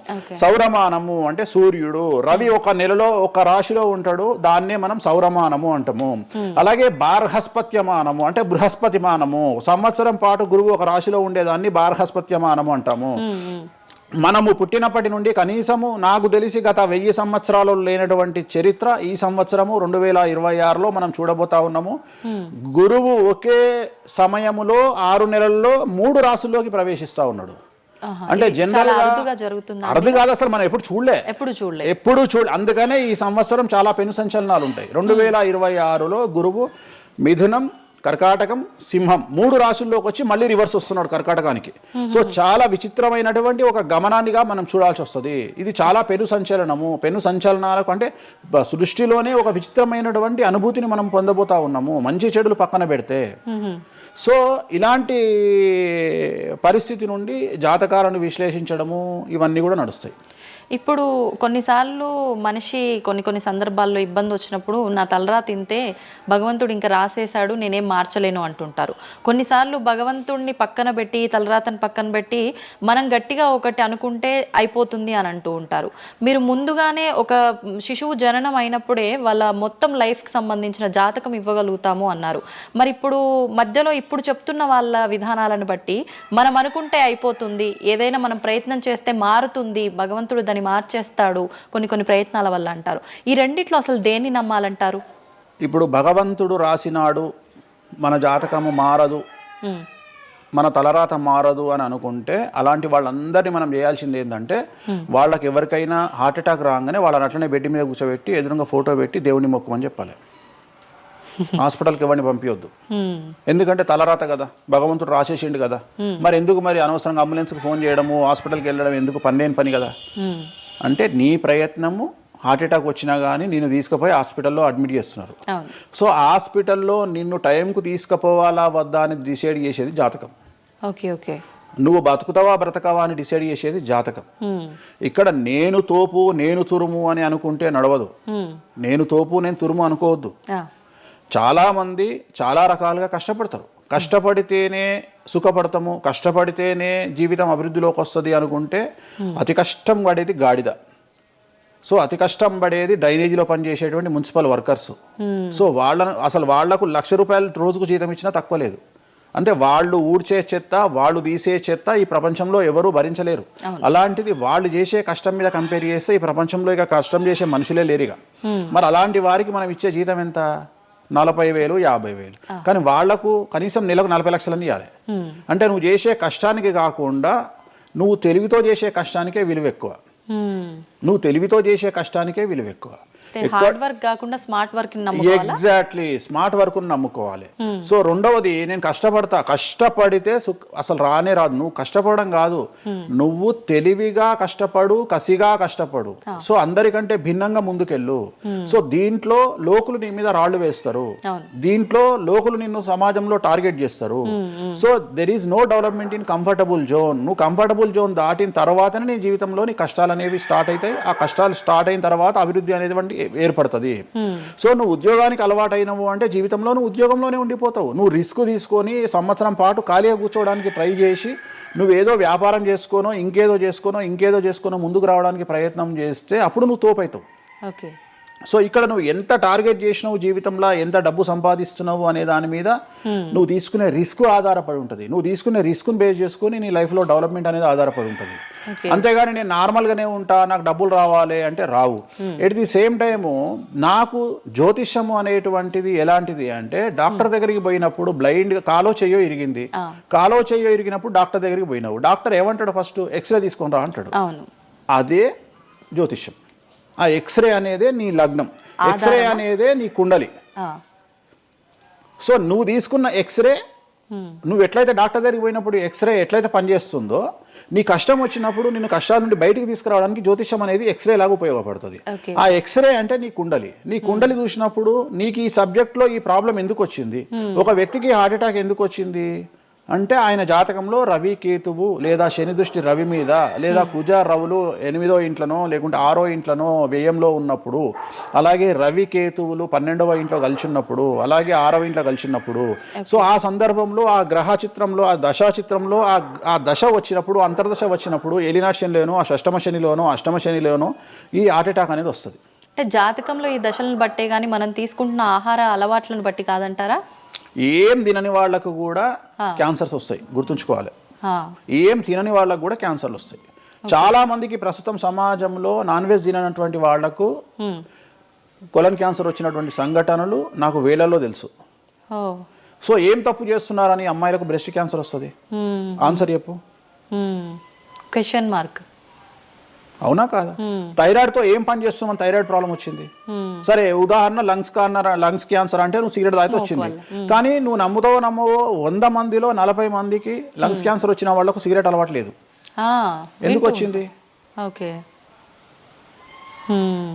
సౌరమానము అంటే సూర్యుడు, రవి ఒక నెలలో ఒక రాశిలో ఉంటాడు, దాన్నే మనం సౌరమానము అంటాము. అలాగే బార్హస్పత్యమానము అంటే బృహస్పతిమానము, సంవత్సరం పాటు గురువు ఒక రాశిలో ఉండేదాన్ని బార్హస్పత్యమానము అంటాము. మనము పుట్టినప్పటి నుండి కనీసము నాకు తెలిసి గత 1000 సంవత్సరాలు లేనటువంటి చరిత్ర ఈ సంవత్సరము 2026లో మనం చూడబోతా ఉన్నాము. గురువు ఒకే సమయములో 6 నెలల్లో 3 రాశుల్లోకి ప్రవేశిస్తా ఉన్నాడు. అంటే జనరల్ అర్థం కాదు, అసలు మనం ఎప్పుడు చూడలే. అందుకనే ఈ సంవత్సరం చాలా పెను సంచలనాలు ఉంటాయి. 2026లో గురువు మిథునం, కర్కాటకం, సింహం 3 రాశుల్లోకి వచ్చి మళ్ళీ రివర్స్ వస్తున్నాడు కర్కాటకానికి. సో చాలా విచిత్రమైనటువంటి ఒక గమనాన్నిగా మనం చూడాల్సి వస్తుంది. ఇది చాలా పెను సంచలనము. పెను సంచలనాలకు అంటే సృష్టిలోనే ఒక విచిత్రమైనటువంటి అనుభూతిని మనం పొందబోతా ఉన్నాము, మంచి చెడులు పక్కన పెడితే. సో ఇలాంటి పరిస్థితి నుండి జాతకాలను విశ్లేషించడము ఇవన్నీ కూడా నడుస్తాయి. ఇప్పుడు కొన్నిసార్లు మనిషి కొన్ని సందర్భాల్లో ఇబ్బంది వచ్చినప్పుడు నా తలరా తింటే భగవంతుడు ఇంకా రాసేశాడు, నేనేం మార్చలేను అంటుంటారు. కొన్నిసార్లు భగవంతుడిని పక్కన పెట్టి, తలరాతను పక్కన పెట్టి మనం గట్టిగా ఒకటి అనుకుంటే అయిపోతుంది అని అంటూ ఉంటారు. మీరు ముందుగానే ఒక శిశువు జననం అయినప్పుడే వాళ్ళ మొత్తం లైఫ్కి సంబంధించిన జాతకం ఇవ్వగలుగుతాము అన్నారు. మరి ఇప్పుడు మధ్యలో ఇప్పుడు చెప్తున్న వాళ్ళ విధానాలను బట్టి మనం అనుకుంటే అయిపోతుంది, ఏదైనా మనం ప్రయత్నం చేస్తే మారుతుంది, భగవంతుడు దాన్ని మార్చేస్తాడు కొన్ని ప్రయత్నాల వల్ల అంటారు. ఈ రెండిట్లో అసలు దేన్ని నమ్మాలంటారు? ఇప్పుడు భగవంతుడు రాసినాడు, మన జాతకము మారదు, మన తలరాత మారదు అని అనుకుంటే అలాంటి వాళ్ళందరినీ మనం చేయాల్సింది ఏంటంటే, వాళ్ళకి ఎవరికైనా హార్ట్ అటాక్ రాగానే వాళ్ళని అట్లనే బెడ్ మీద కూర్చోబెట్టి ఎదురుగా ఫోటో పెట్టి దేవుని మొక్కమని చెప్పాలి. హాస్పిటల్కి ఎవరిని పంపించొద్దు. ఎందుకంటే తలరాత కదా, భగవంతుడు రాసేసిండు కదా. మరి ఎందుకు మరి అనవసరంగా అంబులెన్స్కి ఫోన్ చేయడము, హాస్పిటల్కి వెళ్ళడం ఎందుకు? పనిలేని పని కదా. అంటే నీ ప్రయత్నము, హార్ట్ అటాక్ వచ్చినా కానీ నిన్ను తీసుకుపోయి హాస్పిటల్లో అడ్మిట్ చేస్తున్నారు. సో హాస్పిటల్లో నిన్ను టైంకు తీసుకుపోవాలా వద్దా అని డిసైడ్ చేసేది జాతకం. నువ్వు బతుకుతావా బ్రతకవా అని డిసైడ్ చేసేది జాతకం. ఇక్కడ నేను తోపు నేను తురుము అని అనుకుంటే నడవదు. నేను తోపు నేను తురుము అనుకోవద్దు. చాలామంది చాలా రకాలుగా కష్టపడతారు. కష్టపడితేనే సుఖపడతాము, కష్టపడితేనే జీవితం అభివృద్ధిలోకి వస్తుంది అనుకుంటే అతి కష్టం పడేది గాడిద. సో అతి కష్టం పడేది డ్రైనేజీలో పనిచేసేటువంటి మున్సిపల్ వర్కర్స్. సో వాళ్లకు ₹1,00,000 రోజుకు జీతం ఇచ్చినా తక్కువ లేదు. అంటే వాళ్ళు ఊడ్చే చెత్త, వాళ్ళు తీసే చెత్త ఈ ప్రపంచంలో ఎవరూ భరించలేరు. అలాంటిది వాళ్ళు చేసే కష్టం మీద కంపేర్ చేస్తే ఈ ప్రపంచంలో ఇక కష్టం చేసే మనుషులే లేరుగా. మరి అలాంటి వారికి మనం ఇచ్చే జీతం ఎంత? 40,000, 50,000. కానీ వాళ్లకు కనీసం నెలకు 40 లక్షలని ఇవ్వాలి. అంటే నువ్వు చేసే కష్టానికి కాకుండా నువ్వు తెలివితో చేసే కష్టానికే విలువ ఎక్కువ. నువ్వు తెలివితో చేసే కష్టానికే విలువ ఎక్కువ. హార్డ్ వర్క్ కాకుండా smart work exactly smart work నమ్ముకోవాలి. సో రెండవది, నేను కష్టపడితే అసలు రానే రాదు. నువ్వు కష్టపడడం కాదు, నువ్వు తెలివిగా కష్టపడు, కసిగా కష్టపడు. సో అందరికంటే భిన్నంగా ముందుకెళ్ళు. సో దీంట్లో లోకులు నీ మీద రాళ్లు వేస్తారు, దీంట్లో లోకులు నిన్ను సమాజంలో టార్గెట్ చేస్తారు. So there is no development in comfortable zone. నువ్వు కంఫర్టబుల్ జోన్ దాటిన తర్వాతనే నీ జీవితంలో నీ కష్టాలు అనేవి స్టార్ట్ అవుతాయి. ఆ కష్టాలు స్టార్ట్ అయిన తర్వాత అభివృద్ధి అనేది ఏర్పడుతుంది. సో నువ్వు ఉద్యోగానికి అలవాటైనవు అంటే జీవితంలో నువ్వు ఉద్యోగంలోనే ఉండిపోతావు. నువ్వు రిస్క్ తీసుకొని సంవత్సరం పాటు ఖాళీగా కూర్చోవడానికి ట్రై చేసి నువ్వేదో వ్యాపారం చేసుకోనో ఇంకేదో చేసుకోనో ముందుకు రావడానికి ప్రయత్నం చేస్తే అప్పుడు నువ్వు తోపవుతావు. సో ఇక్కడ నువ్వు ఎంత టార్గెట్ చేసినావు, జీవితంలో ఎంత డబ్బు సంపాదిస్తున్నావు అనే దాని మీద నువ్వు తీసుకునే రిస్క్ ఆధారపడి ఉంటుంది. నువ్వు తీసుకునే రిస్క్ను బేస్ చేసుకుని నీ లైఫ్లో డెవలప్మెంట్ అనేది ఆధారపడి ఉంటుంది. అంతేగాని నేను నార్మల్గానే ఉంటా, నాకు డబ్బులు రావాలి అంటే రావు. ఎట్ ది సేమ్ టైము నాకు జ్యోతిష్యము అనేటువంటిది ఎలాంటిది అంటే, డాక్టర్ దగ్గరికి పోయినప్పుడు బ్లైండ్గా కాలో చెయ్యో ఇరిగినప్పుడు డాక్టర్ దగ్గరికి పోయినావు, డాక్టర్ ఏమంటాడు? ఫస్ట్ ఎక్స్రే తీసుకొని రా అంటాడు. అదే జ్యోతిష్యం. ఆ ఎక్స్రే అనేదే నీ లగ్నం, ఎక్స్రే అనేదే నీ కుండలి. సో నువ్వు తీసుకున్న ఎక్స్రే, నువ్వు ఎట్లయితే డాక్టర్ దగ్గరికి పోయినప్పుడు ఎక్స్రే ఎట్లయితే పనిచేస్తుందో, నీ కష్టం వచ్చినప్పుడు నిన్ను కష్టాల నుండి బయటికి తీసుకురావడానికి జ్యోతిష్యం అనేది ఎక్స్రే లాగా ఉపయోగపడుతుంది. ఆ ఎక్స్రే అంటే నీ కుండలి చూసినప్పుడు నీకు ఈ సబ్జెక్ట్ లో ఈ ప్రాబ్లం ఎందుకు వచ్చింది, ఒక వ్యక్తికి హార్ట్ అటాక్ ఎందుకు వచ్చింది అంటే ఆయన జాతకంలో రవి కేతువు లేదా శని దృష్టి రవి మీద, లేదా కుజ రవులు 8వ ఇంట్లోనో లేకుంటే 6వ ఇంట్లోనో వ్యయంలో ఉన్నప్పుడు, అలాగే రవి కేతువులు 12వ ఇంట్లో కలిసిన్నప్పుడు, అలాగే 6వ ఇంట్లో కలిసినప్పుడు, సో ఆ సందర్భంలో ఆ గ్రహ చిత్రంలో ఆ దశా చిత్రంలో ఆ దశ వచ్చినప్పుడు, అంతర్దశ వచ్చినప్పుడు ఏలినాటి శనిలోనో, ఆ షష్టమ శనిలోనో, అష్టమ శనిలోనో ఈ హార్ట్ అటాక్ అనేది వస్తుంది. అంటే జాతకంలో ఈ దశలను బట్టే కానీ మనం తీసుకుంటున్న ఆహార అలవాట్లను బట్టి కాదంటారా? ఏం తినని వాళ్లకు కూడా క్యాన్సర్స్ వస్తాయి, గుర్తుంచుకోవాలి. ఏం తినని వాళ్ళకు కూడా క్యాన్సర్లు వస్తాయి. చాలా మందికి ప్రస్తుతం సమాజంలో నాన్ వెజ్ తిననటువంటి వాళ్లకు కొలన్ క్యాన్సర్ వచ్చినటువంటి సంఘటనలు నాకు వేలల్లో తెలుసు. సో ఏం తప్పు చేస్తున్నారని అమ్మాయిలకు బ్రెస్ట్ క్యాన్సర్ వస్తుంది? ఆన్సర్ చెప్పు. Question mark. అవునా కాదా? థైరాయిడ్తో ఏం పని చేస్తున్నాం? థైరాయిడ్ ప్రాబ్లం వచ్చింది. సరే ఉదాహరణ లంగ్స్ క్యాన్సర్ అంటే నువ్వు సిగరెట్ తాగితే వచ్చింది. కానీ నువ్వు నమ్మవో 100 మందిలో 40 మందికి లంగ్స్ క్యాన్సర్ వచ్చిన వాళ్ళకు సిగరెట్ అలవాట్లేదు. ఎందుకు వచ్చింది? ఓకే.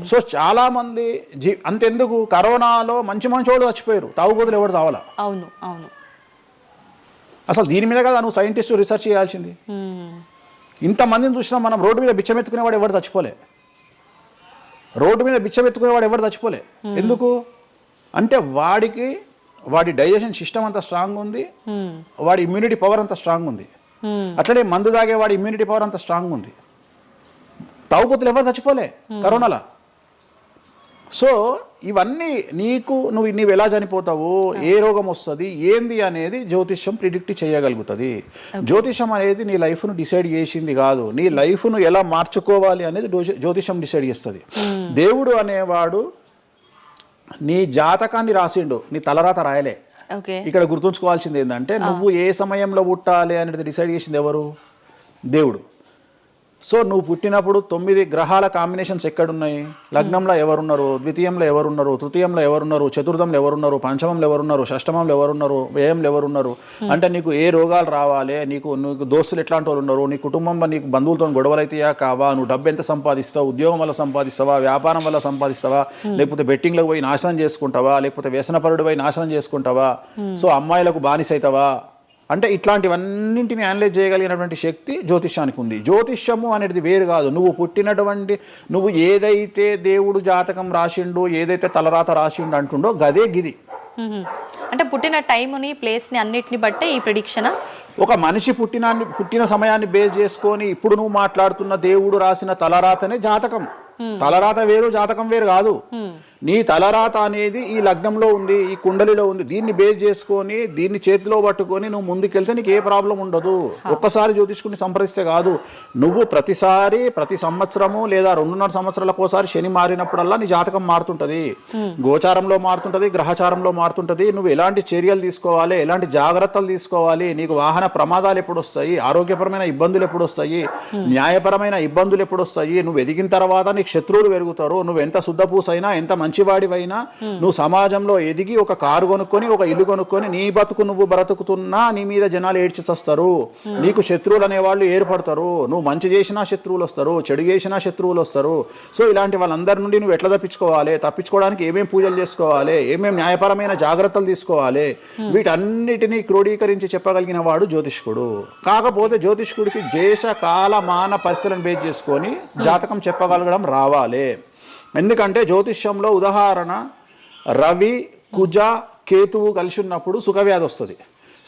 సో చాలా మంది అంతెందుకు కరోనాలో మంచి వాళ్ళు చచ్చిపోయారు, తాగుబోతులు ఎవరు తావాలా? అవును అవును. అసలు దీని మీద కదా నువ్వు సైంటిస్ట్ రీసెర్చ్ చేయాల్సింది. ఇంతమందిని చూసినా మనం రోడ్డు మీద బిచ్చమెత్తుకునేవాడు ఎవరు చచ్చిపోలే. ఎందుకు అంటే వాడి డైజెషన్ సిస్టమ్ అంత స్ట్రాంగ్ ఉంది, వాడి ఇమ్యూనిటీ పవర్ అంత స్ట్రాంగ్ ఉంది. అట్లనే మందు తాగే వాడి ఇమ్యూనిటీ పవర్ అంత స్ట్రాంగ్ ఉంది. తాగుబోతులు ఎవరు చచ్చిపోలే కరోనాలో. సో ఇవన్నీ నువ్వు ఎలా చనిపోతావు, ఏ రోగం వస్తుంది, ఏంది అనేది జ్యోతిష్యం ప్రిడిక్ట్ చేయగలుగుతుంది. జ్యోతిష్యం అనేది నీ లైఫ్ను డిసైడ్ చేసింది కాదు, నీ లైఫ్ను ఎలా మార్చుకోవాలి అనేది జ్యోతిష్యం డిసైడ్ చేస్తుంది. దేవుడు అనేవాడు నీ జాతకాన్ని రాసిండు, నీ తలరాత రాయలే. ఇక్కడ గుర్తుంచుకోవాల్సింది ఏంటంటే నువ్వు ఏ సమయంలో పుట్టాలి అనేది డిసైడ్ చేసింది ఎవరు? దేవుడు. సో నువ్వు పుట్టినప్పుడు 9 గ్రహాల కాంబినేషన్స్ ఎక్కడున్నాయి? లగ్నంలో ఎవరున్నారు, ద్వితీయంలో ఎవరున్నారు, తృతీయంలో ఎవరున్నారు, చతుర్థంలో ఎవరున్నారు, పంచమంలో ఎవరున్నారు, షష్టమంలో ఎవరున్నారు, వ్యయంలో ఎవరున్నారు. అంటే నీకు ఏ రోగాలు రావాలి, నీకు దోస్తులు ఎట్లాంటి వాళ్ళు ఉన్నారు, నీ కుటుంబంలో నీకు బంధువులతో గొడవలు అయితేయా కావా, నువ్వు డబ్బు ఎంత సంపాదిస్తావు, ఉద్యోగం వల్ల సంపాదిస్తావా, వ్యాపారం వల్ల సంపాదిస్తావా, లేకపోతే బెట్టింగ్లకు పోయి నాశనం చేసుకుంటావా, లేకపోతే వ్యసనపరుడు పోయి నాశనం చేసుకుంటావా, సో అమ్మాయిలకు బానిస అవుతావా, అంటే ఇట్లాంటివన్నింటిని అనలైజ్ చేయగలిగినటువంటి శక్తి జ్యోతిష్యానికి ఉంది. జ్యోతిష్యము అనేది వేరు కాదు. నువ్వు ఏదైతే దేవుడు జాతకం రాసిండు, ఏదైతే తలరాత రాసిండు అంటుండో గదే గిది. అంటే పుట్టిన టైముని, ప్లేస్ని అన్నిటిని బట్టే ఈ ప్రిడిక్షన్. ఒక మనిషి పుట్టిన సమయాన్ని బేస్ చేసుకొని ఇప్పుడు నువ్వు మాట్లాడుతున్న దేవుడు రాసిన తలరాతనే జాతకం. తలరాత వేరు, జాతకం వేరు కాదు. నీ తలరాత అనేది ఈ లగ్నంలో ఉంది, ఈ కుండలిలో ఉంది. దీన్ని బేస్ చేసుకొని, దీన్ని చేతిలో పట్టుకొని నువ్వు ముందుకెళ్తే నీకు ఏ ప్రాబ్లం ఉండదు. ఒక్కసారి జ్యోతిష్కుని సంప్రదిస్తే కాదు, నువ్వు ప్రతి సంవత్సరము లేదా 2.5 సంవత్సరాలకు ఒకసారి శని మారినప్పుడల్లా నీ జాతకం మారుతుంటది. గోచారంలో మారుతుంటది, గ్రహచారంలో మారుతుంటది. నువ్వు ఎలాంటి చర్యలు తీసుకోవాలి, ఎలాంటి జాగ్రత్తలు తీసుకోవాలి, నీకు వాహన ప్రమాదాలు ఎప్పుడు వస్తాయి, ఆరోగ్యపరమైన ఇబ్బందులు ఎప్పుడు వస్తాయి, న్యాయపరమైన ఇబ్బందులు ఎప్పుడు వస్తాయి, నువ్వు ఎదిగిన తర్వాత నీకు శత్రువులు పెరుగుతారు, నువ్వు ఎంత శుద్ధపూసైనా ఎంత మంచివాడివైనా నువ్వు సమాజంలో ఎదిగి ఒక కారు కొనుక్కొని, ఒక ఇల్లు కొనుక్కొని, నీ బతుకు నువ్వు బ్రతుకుతున్నా నీ మీద జనాలు ఏడ్చి చస్తారు. నీకు శత్రువులు అనేవాళ్ళు ఏర్పడతారు. నువ్వు మంచి చేసినా శత్రువులు వస్తారు, చెడు చేసినా శత్రువులు వస్తారు. సో ఇలాంటి వాళ్ళందరి నుండి నువ్వు ఎట్లా తప్పించుకోవడానికి ఏమేం పూజలు చేసుకోవాలి, ఏమేం న్యాయపరమైన జాగ్రత్తలు తీసుకోవాలి, వీటన్నిటినీ క్రోడీకరించి చెప్పగలిగిన వాడు జ్యోతిష్కుడు. కాకపోతే జ్యోతిష్కుడికి దేశ కాల మాన పరిస్థితులను బేస్ చేసుకొని జాతకం చెప్పగలగడం రావాలి. ఎందుకంటే జ్యోతిష్యంలో ఉదాహరణ రవి, కుజ, కేతువు కలిసి ఉన్నప్పుడు సుఖవ్యాధి వస్తుంది.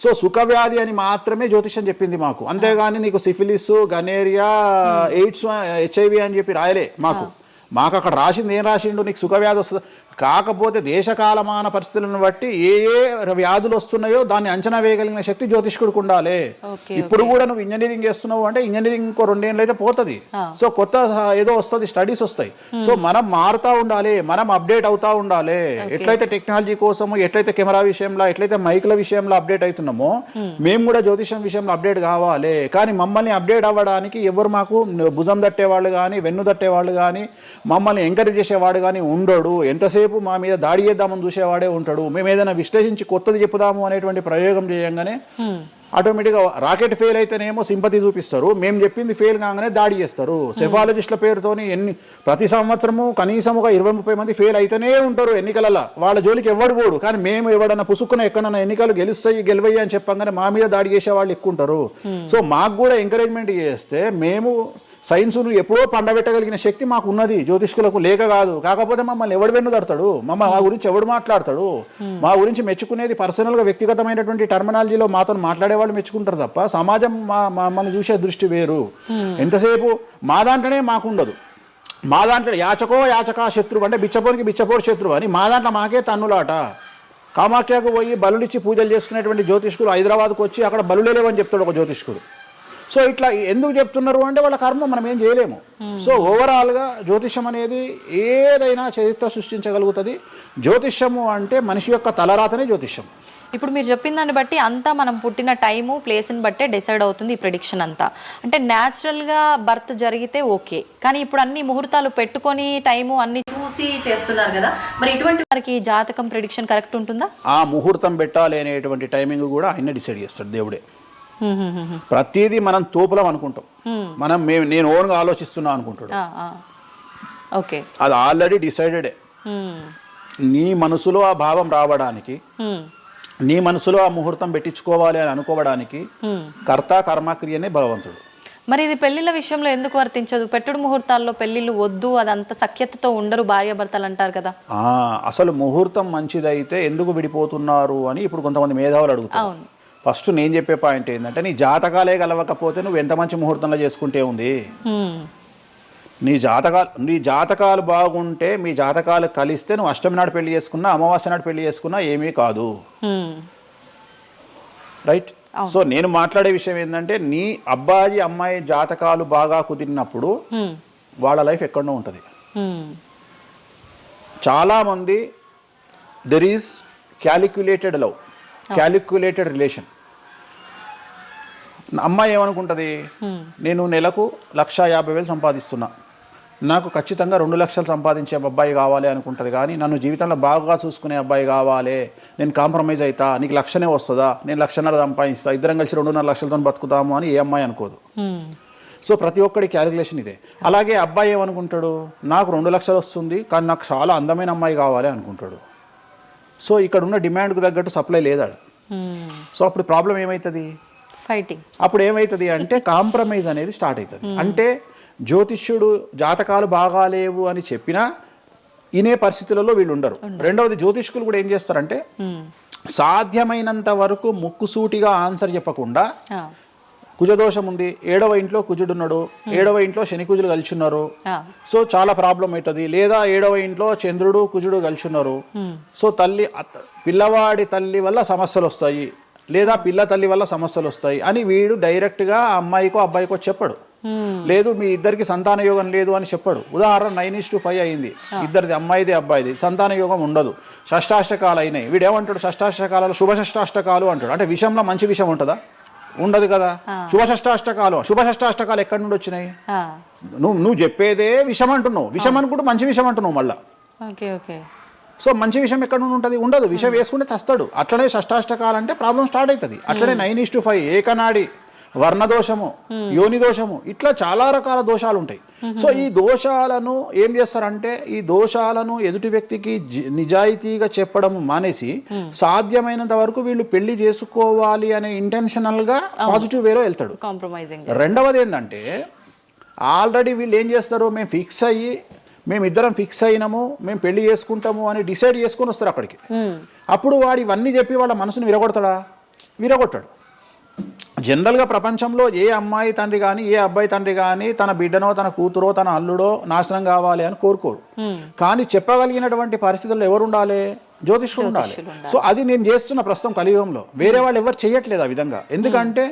సో సుఖవ్యాధి అని మాత్రమే జ్యోతిష్యం చెప్పింది మాకు. అంతేగాని నీకు సిఫిలిస్, గనేరియా, ఎయిడ్స్, HIV అని చెప్పి రాయలే మాకు అక్కడ రాసింది. ఏం రాసిండు? నీకు సుఖవ్యాధి వస్తుంది. కాకపోతే దేశకాలమాన పరిస్థితులను బట్టి ఏ వ్యాధులు వస్తున్నాయో దాన్ని అంచనా వేయగలిగిన శక్తి జ్యోతిష్కుడికి ఉండాలి. ఇప్పుడు కూడా నువ్వు ఇంజనీరింగ్ చేస్తున్నావు అంటే ఇంజనీరింగ్ ఇంకో 2 ఏళ్ళు అయితే పోతుంది. సో కొత్త ఏదో వస్తుంది, స్టడీస్ వస్తాయి. సో మనం మారుతూ ఉండాలి, మనం అప్డేట్ అవుతా ఉండాలి. ఎట్లయితే టెక్నాలజీ కోసము, ఎట్లయితే కెమెరా విషయంలో, ఎట్లయితే మైక్ల విషయంలో అప్డేట్ అవుతున్నామో మేము కూడా జ్యోతిష్యం విషయంలో అప్డేట్ కావాలి. కానీ మమ్మల్ని అప్డేట్ అవ్వడానికి ఎవరు మాకు భుజం తట్టేవాళ్ళు కానీ, వెన్ను తట్టేవాళ్ళు కానీ, మమ్మల్ని ఎంకరేజ్ చేసేవాడు కానీ ఉండడు. ఎంతసేపు మా మీద దాడి చేద్దామని చూసేవాడే ఉంటాడు. మేము ఏదైనా విశ్లేషించి కొత్తది చెప్పుదాము అనేటువంటి ప్రయోగం చేయంగానే ఆటోమేటిక్గా రాకెట్ ఫెయిల్ అయితేనేమో సింపతి చూపిస్తారు, మేము చెప్పింది ఫెయిల్ కాగానే దాడి చేస్తారు. సెఫాలజిస్టుల పేరుతోని ప్రతి సంవత్సరము కనీసం ఒక 20-30 మంది ఫెయిల్ అయితేనే ఉంటారు ఎన్నికలలో. వాళ్ళ జోలికి ఎవడు పోడు. కానీ మేము ఎవడన్నా పుసుక్కున ఎక్కడన్నా ఎన్నికలు గెలువయ్యి అని చెప్పగానే మా మీద దాడి చేసే వాళ్ళు ఎక్కువ ఉంటారు. సో మాకు కూడా ఎంకరేజ్మెంట్ చేస్తే మేము సైన్స్ను ఎప్పుడో పండబెట్టగలిగిన శక్తి మాకు ఉన్నది, జ్యోతిష్కులకు లేక కాదు. కాకపోతే మమ్మల్ని ఎవడు వెన్నుదడతాడు, మా గురించి ఎవడు మాట్లాడతాడు, మా గురించి మెచ్చుకునేది పర్సనల్గా వ్యక్తిగతమైనటువంటి టర్మినాలజీలో మాతో మాట్లాడే వాళ్ళు మెచ్చుకుంటారు తప్ప సమాజం మమ్మల్ని చూసే దృష్టి వేరు. ఎంతసేపు మా దాంట్లోనే మాకుండదు. మా దాంట్లో యాచకా శత్రువు అంటే బిచ్చపోరు శత్రువు అని మా దాంట్లో మాకే తన్నులాట. కామాఖ్యకు పోయి బలుడిచ్చి పూజలు చేసుకునేటువంటి జ్యోతిష్కుడు హైదరాబాద్కు వచ్చి అక్కడ బలులే లేవని చెప్తాడు ఒక జ్యోతిష్కుడు. సో ఇట్లా ఎందుకు చెప్తున్నారు అంటే వాళ్ళ కర్మ మనం ఏం చేయలేము. సో ఓవరాల్గా జ్యోతిష్యం అనేది ఏదైనా చరిత్ర సృష్టించగలుగుతుంది. జ్యోతిష్యము అంటే మనిషి యొక్క తలరాతనే జ్యోతిష్యం. ఇప్పుడు మీరు చెప్పిన దాన్ని బట్టి అంతా మనం పుట్టిన టైము ప్లేస్ని బట్టే డిసైడ్ అవుతుంది ఈ ప్రెడిక్షన్ అంతా. అంటే న్యాచురల్గా బర్త్ జరిగితే ఓకే, కానీ ఇప్పుడు అన్ని ముహూర్తాలు పెట్టుకొని టైము అన్ని చూసి చేస్తున్నారు కదా, మరి ఇటువంటి వారికి జాతకం ప్రెడిక్షన్ కరెక్ట్ ఉంటుందా? ఆ ముహూర్తం పెట్టాలి అనేటువంటి టైమింగ్ కూడా ఆయన డిసైడ్ చేస్తాడు, దేవుడే. ప్రతిదీ మనం తోపులం అనుకుంటాం, నేను ఓన్గా ఆలోచిస్తున్నా అనుకుంటాడు. ఓకే, అది ఆల్రెడీ డిసైడెడే. నీ మనసులో ఆ భావం రావడానికి, నీ మనసులో ఆ ముహూర్తం పెట్టించుకోవాలి అని అనుకోవడానికి కర్త కర్మక్రియనే భగవంతుడు. మరి ఇది పెళ్లిళ్ళ విషయంలో ఎందుకు వర్తించదు? పెట్టుడు ముహూర్తాల్లో పెళ్లిళ్ళు వద్దు, అదంతా సఖ్యతతో ఉండరు భార్యాభర్తలు అంటారు కదా. అసలు ముహూర్తం మంచిదైతే ఎందుకు విడిపోతున్నారు అని ఇప్పుడు కొంతమంది మేధావులు అడుగుతారు. ఫస్ట్ నేను చెప్పే పాయింట్ ఏంటంటే, నీ జాతకాలే కలవకపోతే నువ్వు ఎంత మంచి ముహూర్తంలో చేసుకుంటే ఉంది. నీ జాతకాలు బాగుంటే, మీ జాతకాలు కలిస్తే నువ్వు అష్టమి నాడు పెళ్లి చేసుకున్నా, అమావాస్య నాడు పెళ్లి చేసుకున్నా ఏమీ కాదు. రైట్. సో నేను మాట్లాడే విషయం ఏంటంటే, నీ అబ్బాయి అమ్మాయి జాతకాలు బాగా కుదిరినప్పుడు వాళ్ళ లైఫ్ ఎక్కడో ఉంటుంది. చాలామంది there is calculated love, calculated relation. అమ్మాయి ఏమనుకుంటుంది, నేను నెలకు 1,50,000 సంపాదిస్తున్నా, నాకు ఖచ్చితంగా 2 లక్షలు సంపాదించే అబ్బాయి కావాలి అనుకుంటుంది. కానీ నన్ను జీవితంలో బాగా చూసుకునే అబ్బాయి కావాలి, నేను కాంప్రమైజ్ అవుతా, నీకు 1,00,000 వస్తుందా, నేను 1,50,000 సంపాదిస్తా, ఇద్దరం కలిసి 2.5 లక్షలతో బతుకుతాము అని ఏ అమ్మాయి అనుకోదు. సో ప్రతి ఒక్కడి క్యాలిక్యులేషన్ ఇదే. అలాగే అబ్బాయి ఏమనుకుంటాడు, నాకు 2 లక్షలు వస్తుంది కానీ నాకు చాలా అందమైన అమ్మాయి కావాలి అనుకుంటాడు. సో ఇక్కడ ఉన్న డిమాండ్కు తగ్గట్టు సప్లై లేదా. సో అప్పుడు ప్రాబ్లం ఏమవుతుంది, ఫైటింగ్. అప్పుడు ఏమవుతుంది అంటే కాంప్రమైజ్ అనేది స్టార్ట్ అవుతుంది. అంటే జ్యోతిష్యుడు జాతకాలు బాగాలేవు అని చెప్పినా ఇనే పరిస్థితులలో వీళ్ళు ఉండరు. రెండవది, జ్యోతిష్కులు కూడా ఏం చేస్తారంటే సాధ్యమైనంత వరకు ముక్కుసూటిగా ఆన్సర్ చెప్పకుండా, కుజదోషం ఉంది, 7వ ఇంట్లో కుజుడున్నాడు, 7వ ఇంట్లో శని కుజులు కలిసి ఉన్నారు, సో చాలా ప్రాబ్లం అవుతుంది. లేదా 7వ ఇంట్లో చంద్రుడు కుజుడు కలిసి ఉన్నారు, సో పిల్లవాడి తల్లి వల్ల సమస్యలు వస్తాయి, లేదా పిల్ల తల్లి వల్ల సమస్యలు వస్తాయి అని వీడు డైరెక్ట్గా అమ్మాయికో అబ్బాయికో చెప్పడు. లేదు మీ ఇద్దరికి సంతాన యోగం లేదు అని చెప్పడు. ఉదాహరణ 9:5 అయింది, ఇద్దరిది అమ్మాయిది అబ్బాయిది, సంతాన యోగం ఉండదు, షష్టాష్టకాలు అయినాయి. వీడు ఏమంటాడు, షష్టాష్టకాలలో శుభ షష్టాష్టకాలు అంటాడు. అంటే విషయంలో మంచి విషయం ఉంటుందా? ఉండదు కదా. శుభ షష్టాష్టకాలు ఎక్కడి నుండి వచ్చినాయి? నువ్వు చెప్పేదే విషం అంటున్నావు, విషం అనుకుంటూ మంచి విషయం అంటున్నావు మళ్ళా. సో మంచి విషయం ఎక్కడ నుండి ఉంటుంది? ఉండదు. విషయం వేసుకుంటే చస్తాడు. అట్లనే షష్టాష్టకాలు అంటే ప్రాబ్లం స్టార్ట్ అవుతుంది. అట్లనే 9:5 ఏకనాడి, వర్ణదోషము, యోని దోషము, ఇట్లా చాలా రకాల దోషాలు ఉంటాయి. సో ఈ దోషాలను ఏం చేస్తారంటే, ఈ దోషాలను ఎదుటి వ్యక్తికి నిజాయితీగా చెప్పడం మానేసి సాధ్యమైనంత వరకు వీళ్ళు పెళ్లి చేసుకోవాలి అనే ఇంటెన్షనల్ గా పాజిటివ్ వేలో వెళ్తాడు. రెండవది ఏంటంటే, ఆల్రెడీ వీళ్ళు ఏం చేస్తారు, మేమిద్దరం ఫిక్స్ అయినాము, మేము పెళ్లి చేసుకుంటాము అని డిసైడ్ చేసుకొని వస్తారు అక్కడికి. అప్పుడు వాడు ఇవన్నీ చెప్పి వాళ్ళ మనసును విరగొడతాడా? విరగొట్టాడు. జనరల్గా ప్రపంచంలో ఏ అమ్మాయి తండ్రి కానీ ఏ అబ్బాయి తండ్రి కానీ తన బిడ్డనో తన కూతురో తన అల్లుడో నాశనం కావాలి అని కోరుకోరు. కానీ చెప్పగలిగినటువంటి పరిస్థితుల్లో ఎవరు ఉండాలి? జ్యోతిష్కుడు ఉండాలి. సో అది నేను చేస్తున్న ప్రస్తుతం కలియుగంలో. వేరే వాళ్ళు ఎవరు చేయట్లేదు ఆ విధంగా. ఎందుకంటే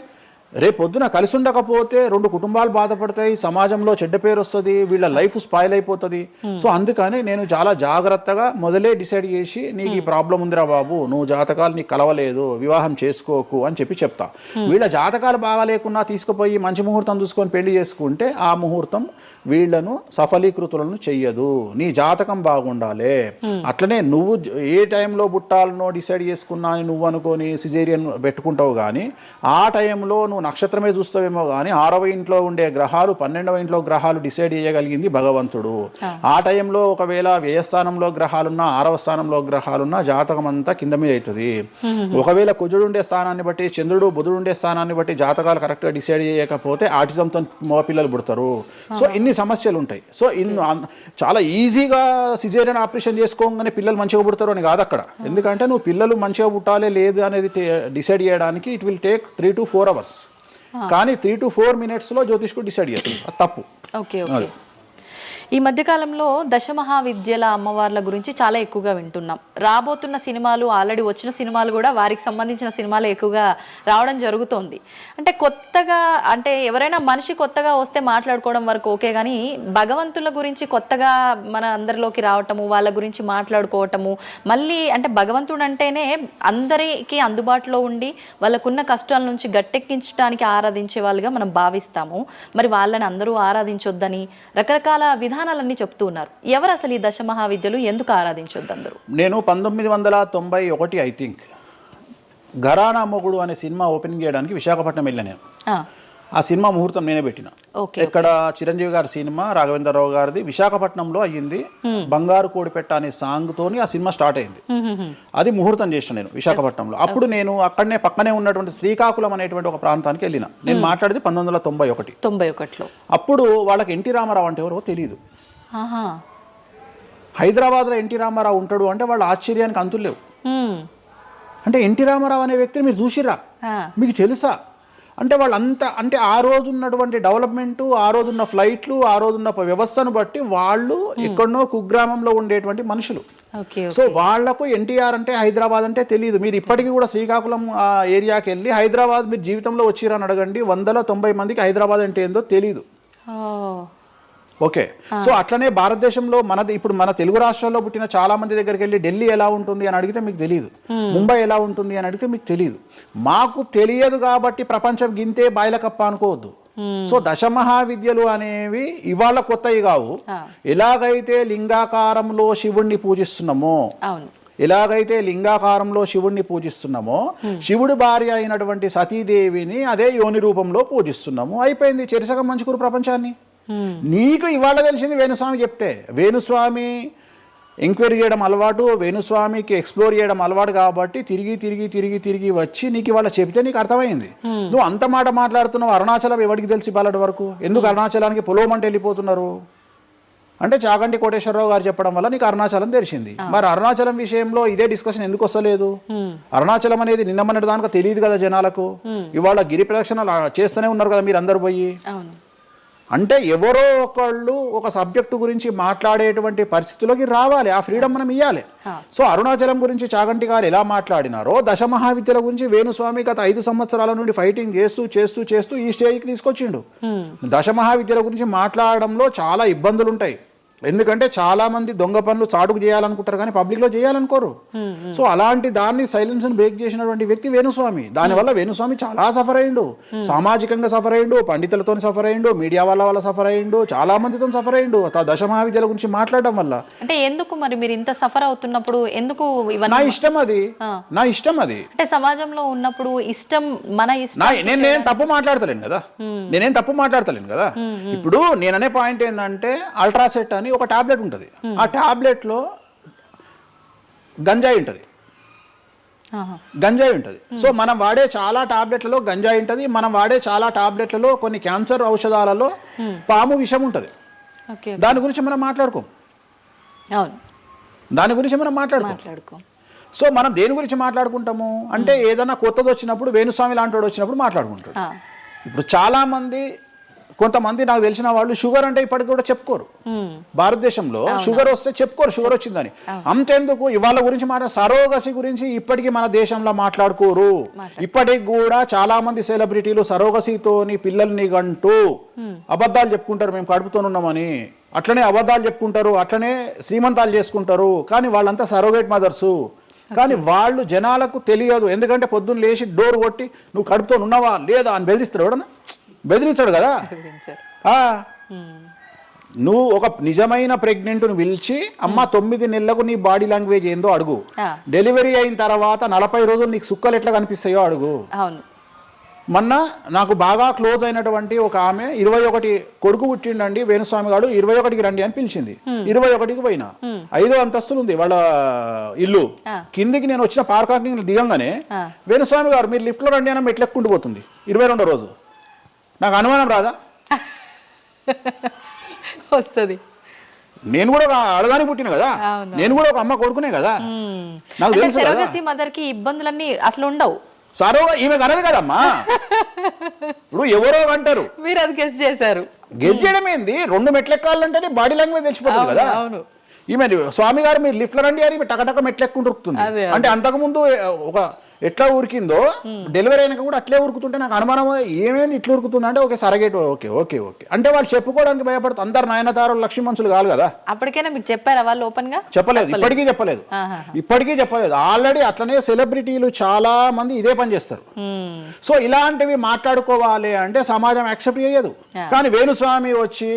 రేపొద్దున కలిసి ఉండకపోతే 2 కుటుంబాలు బాధపడతాయి, సమాజంలో చెడ్డ పేరు వస్తుంది, వీళ్ళ లైఫ్ స్పాయిల్ అయిపోతుంది. సో అందుకని నేను చాలా జాగ్రత్తగా మొదలే డిసైడ్ చేసి, నీకు ఈ ప్రాబ్లం ఉందిరా బాబు, నువ్వు జాతకాలు నీకు కలవలేదు, వివాహం చేసుకోకు అని చెప్తా. వీళ్ళ జాతకాలు బాగా లేకున్నా తీసుకుపోయి మంచి ముహూర్తం చూసుకొని పెళ్లి చేసుకుంటే ఆ ముహూర్తం వీళ్లను సఫలీకృతులను చెయ్యదు. నీ జాతకం బాగుండాలి. అట్లనే నువ్వు ఏ టైంలో పుట్టాలనో డిసైడ్ చేసుకున్నా అని నువ్వు అనుకొని సిజేరియన్ పెట్టుకుంటావు. కానీ ఆ టైంలో నువ్వు నక్షత్రమే చూస్తావేమో కానీ 6వ ఇంట్లో ఉండే గ్రహాలు 12వ ఇంట్లో గ్రహాలు డిసైడ్ చేయగలిగింది భగవంతుడు. ఆ టైంలో ఒకవేళ వ్యయస్థానంలో గ్రహాలున్నా 6వ స్థానంలో గ్రహాలున్నా జాతకం అంతా కింద మీద అవుతుంది. ఒకవేళ కుజుడు ఉండే స్థానాన్ని బట్టి, చంద్రుడు బుధుడు ఉండే స్థానాన్ని బట్టి జాతకాలు కరెక్ట్గా డిసైడ్ చేయకపోతే ఆటిజంతో మగపిల్లలు పుడతారు. సో ఇన్ని సమస్యలు ఉంటాయి. సో చాలా ఈజీగా సిజేరియన్ ఆపరేషన్ చేసుకోగానే పిల్లలు మంచిగా పుడతారు అని కాదు అక్కడ. ఎందుకంటే నువ్వు పిల్లలు మంచిగా పుట్టాలి లేదు అనేది డిసైడ్ చేయడానికి it will take 3 to 4 hours. కానీ 3 to 4 minutes లో జ్యోతిష్కుడు డిసైడ్ చేస్తుంది. అది తప్పు. ఈ మధ్యకాలంలో దశమహావిద్యల అమ్మవార్ల గురించి చాలా ఎక్కువగా వింటున్నాం. రాబోతున్న సినిమాలు, ఆల్రెడీ వచ్చిన సినిమాలు కూడా వారికి సంబంధించిన సినిమాలు ఎక్కువగా రావడం జరుగుతోంది. అంటే కొత్తగా, అంటే ఎవరైనా మనిషి కొత్తగా వస్తే మాట్లాడుకోవడం వరకు ఓకే, కానీ భగవంతుల గురించి కొత్తగా మన అందరిలోకి రావటము, వాళ్ళ గురించి మాట్లాడుకోవటము, మళ్ళీ అంటే భగవంతుడు అంటేనే అందరికీ అందుబాటులో ఉండి వాళ్ళకున్న కష్టాల నుంచి గట్టెక్కించడానికి ఆరాధించే వాళ్ళుగా మనం భావిస్తాము. మరి వాళ్ళని అందరూ ఆరాధించొద్దని రకరకాల విధానాలన్నీ చెప్తూ ఉన్నారు. ఎవరు అసలు ఈ దశమహావిద్యలు, ఎందుకు ఆరాధించొద్దు అందరూ? నేను 1991 ఐ థింక్ ఘరానా మొగుడు అనే సినిమా ఓపెనింగ్ చేయడానికి విశాఖపట్నం వెళ్ళాను నేను. ఆ సినిమా ముహూర్తం నేనే పెట్టిన. ఇక్కడ చిరంజీవి గారి సినిమా, రాఘవేంద్రరావు గారిది విశాఖపట్నంలో అయ్యింది. బంగారు కోడిపెట్ట అనే సాంగ్ తోని ఆ సినిమా స్టార్ట్ అయింది. అది ముహూర్తం చేసిన నేను విశాఖపట్నంలో. అప్పుడు నేను అక్కడనే పక్కనే ఉన్నటువంటి శ్రీకాకుళం అనేటువంటి ఒక ప్రాంతానికి వెళ్ళిన. నేను మాట్లాడేది 1991. అప్పుడు వాళ్ళకి ఎన్టీ రామారావు అంటే ఎవరో తెలియదు. హైదరాబాద్లో ఎన్టీ రామారావు ఉంటాడు అంటే వాళ్ళ ఆశ్చర్యానికి అంతులు లేవు. అంటే ఎన్టీ రామారావు అనే వ్యక్తిని మీరు చూసిరా, మీకు తెలుసా అంటే వాళ్ళంతా, అంటే ఆ రోజు ఉన్నటువంటి డెవలప్మెంట్, ఆ రోజున్న ఫ్లైట్లు, ఆ రోజున్న వ్యవస్థను బట్టి వాళ్ళు ఎక్కడనో కుగ్రామంలో ఉండేటువంటి మనుషులు. సో వాళ్లకు ఎన్టీఆర్ అంటే హైదరాబాద్ అంటే తెలియదు. మీరు ఇప్పటికీ కూడా శ్రీకాకుళం ఆ ఏరియాకి వెళ్ళి హైదరాబాద్ మీరు జీవితంలో వచ్చిరని అడగండి, 190 మందికి హైదరాబాద్ అంటే ఏందో తెలియదు. ఓకే, సో అట్లనే భారతదేశంలో మనది ఇప్పుడు మన తెలుగు రాష్ట్రాల్లో పుట్టిన చాలా మంది దగ్గరికి వెళ్ళి ఢిల్లీ ఎలా ఉంటుంది అని అడిగితే మీకు తెలియదు, ముంబై ఎలా ఉంటుంది అని అడిగితే మీకు తెలియదు. మాకు తెలియదు కాబట్టి ప్రపంచం గింతే బాయిలకప్ప అనుకోవద్దు. సో దశమహావిద్యలు అనేవి ఇవాళ కొత్తవి కావు. ఎలాగైతే లింగాకారంలో శివుణ్ణి పూజిస్తున్నామో, శివుడి భార్య అయినటువంటి సతీదేవిని అదే యోని రూపంలో పూజిస్తున్నాము. అయిపోయింది, చెరిసగం మంచుకురు ప్రపంచాన్ని. నీకు ఇవాళ తెలిసింది వేణుస్వామి చెప్తే. వేణుస్వామి ఎంక్వైరీ చేయడం అలవాటు, వేణుస్వామికి ఎక్స్ప్లోర్ చేయడం అలవాటు కాబట్టి తిరిగి వచ్చి నీకు ఇవాళ చెప్తే నీకు అర్థమైంది. నువ్వు అంత మాట మాట్లాడుతున్నావు. అరుణాచలం ఎవరికి తెలిసి బాలటి వరకు? ఎందుకు అరుణాచలానికి పొలోమంటే వెళ్ళిపోతున్నారు అంటే చాగంటి కోటేశ్వరరావు గారు చెప్పడం వల్ల నీకు అరుణాచలం తెలిసింది. మరి అరుణాచలం విషయంలో ఇదే డిస్కషన్ ఎందుకు వస్తలేదు? అరుణాచలం అనేది నిన్న మొన్నటి దానికి తెలియదు కదా జనాలకు. ఇవాళ గిరి ప్రదక్షిణలు చేస్తూనే ఉన్నారు కదా మీరు అందరు పోయి. అంటే ఎవరో ఒకళ్ళు ఒక సబ్జెక్టు గురించి మాట్లాడేటువంటి పరిస్థితుల్లోకి రావాలి. ఆ ఫ్రీడమ్ మనం ఇవ్వాలి. సో అరుణాచలం గురించి చాగంటి గారు ఎలా మాట్లాడినారో దశమహావిద్యల గురించి వేణుస్వామి గత 5 సంవత్సరాల నుండి ఫైటింగ్ చేస్తూ ఈ స్టేజ్కి తీసుకొచ్చిండు. దశమహావిద్యల గురించి మాట్లాడడంలో చాలా ఇబ్బందులు ఉంటాయి. ఎందుకంటే చాలా మంది దొంగ పనులు చాటుకు చేయాలనుకుంటారు కానీ పబ్లిక్ లో చేయాలనుకోరు. సో అలాంటి దాన్ని సైలెన్స్ బ్రేక్ చేసినటువంటి వ్యక్తి వేణుస్వామి. దానివల్ల వేణుస్వామి చాలా సఫర్ అయ్యిండు, సామాజికంగా సఫర్ అయ్యిండు, పండితులతో సఫర్ అయ్యిండు, మీడియా వల్ల సఫర్ అయ్యిండు, చాలా మందితో సఫర్ అయ్యిండు దశమహావిద్యల గురించి మాట్లాడడం వల్ల. అంటే ఎందుకు మరి మీరు ఇంత సఫర్ అవుతున్నప్పుడు ఎందుకు? నా ఇష్టం అది. అంటే సమాజంలో ఉన్నప్పుడు ఇష్టం, మన ఇష్టం. నేనేం తప్పు మాట్లాడతలేను కదా. ఇప్పుడు నేననే పాయింట్ ఏంటంటే అల్ట్రాసెట్ అని ఒక టాబ్లెట్ ఉంటుంది. ఆ టాబ్లెట్ లో గంజాయి ఉంటుంది. సో మనం వాడే చాలా టాబ్లెట్లలో గంజాయి ఉంటుంది. మనం వాడే చాలా టాబ్లెట్లలో కొన్ని క్యాన్సర్ ఔషధాలలో పాము విషం ఉంటుంది. దాని గురించి మనం మాట్లాడుకోం. సో మనం దేని గురించి మాట్లాడుకుంటాము అంటే ఏదైనా కొత్తది వచ్చినప్పుడు, వేణుస్వామి లాంటి వాడు వచ్చినప్పుడు మాట్లాడుకుంటాడు. ఇప్పుడు చాలా మంది, కొంతమంది నాకు తెలిసిన వాళ్ళు షుగర్ అంటే ఇప్పటికి కూడా చెప్పుకోరు. భారతదేశంలో షుగర్ వస్తే చెప్పుకోరు షుగర్ వచ్చిందని. అంతెందుకు ఇవాళ గురించి సరోగసి గురించి ఇప్పటికీ మన దేశంలో మాట్లాడుకోరు. ఇప్పటికి కూడా చాలా మంది సెలబ్రిటీలు సరోగసితోని పిల్లల్ని గంటూ అబద్ధాలు చెప్పుకుంటారు, మేము కడుపుతోనున్నామని. అట్లనే అబద్ధాలు చెప్పుకుంటారు, అట్లనే శ్రీమంతాలు చేసుకుంటారు. కానీ వాళ్ళంతా సరోగేట్ మదర్సు. కానీ వాళ్ళు జనాలకు తెలియదు. ఎందుకంటే పొద్దున్న లేచి డోర్ కొట్టి నువ్వు కడుపుతో ఉన్నావా లేదా అని బెదిరిస్తాడు. ఎవడన్నా బెదిరించాడు కదా. నువ్వు ఒక నిజమైన ప్రెగ్నెంట్ను పిలిచి అమ్మ 9 నెలలకు నీ బాడీ లాంగ్వేజ్ ఏందో అడుగు. డెలివరీ అయిన తర్వాత 40 రోజులు నీకు సుక్కలు ఎట్లా కనిపిస్తాయో అడుగు. మొన్న నాకు బాగా క్లోజ్ అయినటువంటి ఒక ఆమె 21 కొడుకు పుట్టిండండి వేణుస్వామి గారు, 21కి రండి అని పిలిచింది. 21కి పోయినా. 5వ అంతస్తులు ఉంది వాళ్ళ ఇల్లు. కిందికి నేను వచ్చిన పార్కింగ్ దిగంగానే వేణుస్వామి గారు మీరు లిఫ్ట్ లో రండి అని మెట్లెక్కుంటూ పోతుంది. 22వ రోజు. నాకు అనుమానం రాదా? వస్తుంది. నేను కూడా ఒక ఆడదానికి పుట్టిన కదా, నేను కూడా ఒక అమ్మ కొడుకునే కదా. నాకు తెలుసు మదర్ కి ఇబ్బందులన్నీ అసలు ఉండవు. సరో ఈమె కనదు కదమ్మా. ఇప్పుడు ఎవరో అంటారు, మీరు అది గెస్ చేశారు. గెస్ చేయడం ఏంది, 2 మెట్లు ఎక్కాలంటేనే బాడీ లాంగ్వేజ్ తెలిసిపోతుంది కదా. అవును. ఈమె స్వామి గారు మీరు లిఫ్ట్లో రండి అని టకటక మెట్లు ఎక్కుంటూ ఉరుకుతుంది. అంటే అంతకుముందు ఒక ఎట్లా ఉరికిందో డెలివరీ అయినాక కూడా అట్లే ఉరుకుతుంటే నాకు అనుమానం, ఏమేమి ఇట్లా ఉరుకుతుంది అంటే okay surrogate okay okay okay అంటే వాళ్ళు చెప్పుకోవడానికి భయపడుతుంది. అందరు నయనతారలు లక్ష్మీ మనుషులు కాదు కదా. అప్పటికైనా మీకు చెప్పారా వాళ్ళు ఓపెన్ గా? చెప్పలేదు, ఇప్పటికీ చెప్పలేదు. ఇప్పటికీ చెప్పలేదు. ఆల్రెడీ అట్లనే సెలబ్రిటీలు చాలా మంది ఇదే పని చేస్తారు. సో ఇలాంటివి మాట్లాడుకోవాలి అంటే సమాజం యాక్సెప్ట్ చేయదు. కానీ వేణుస్వామి వచ్చి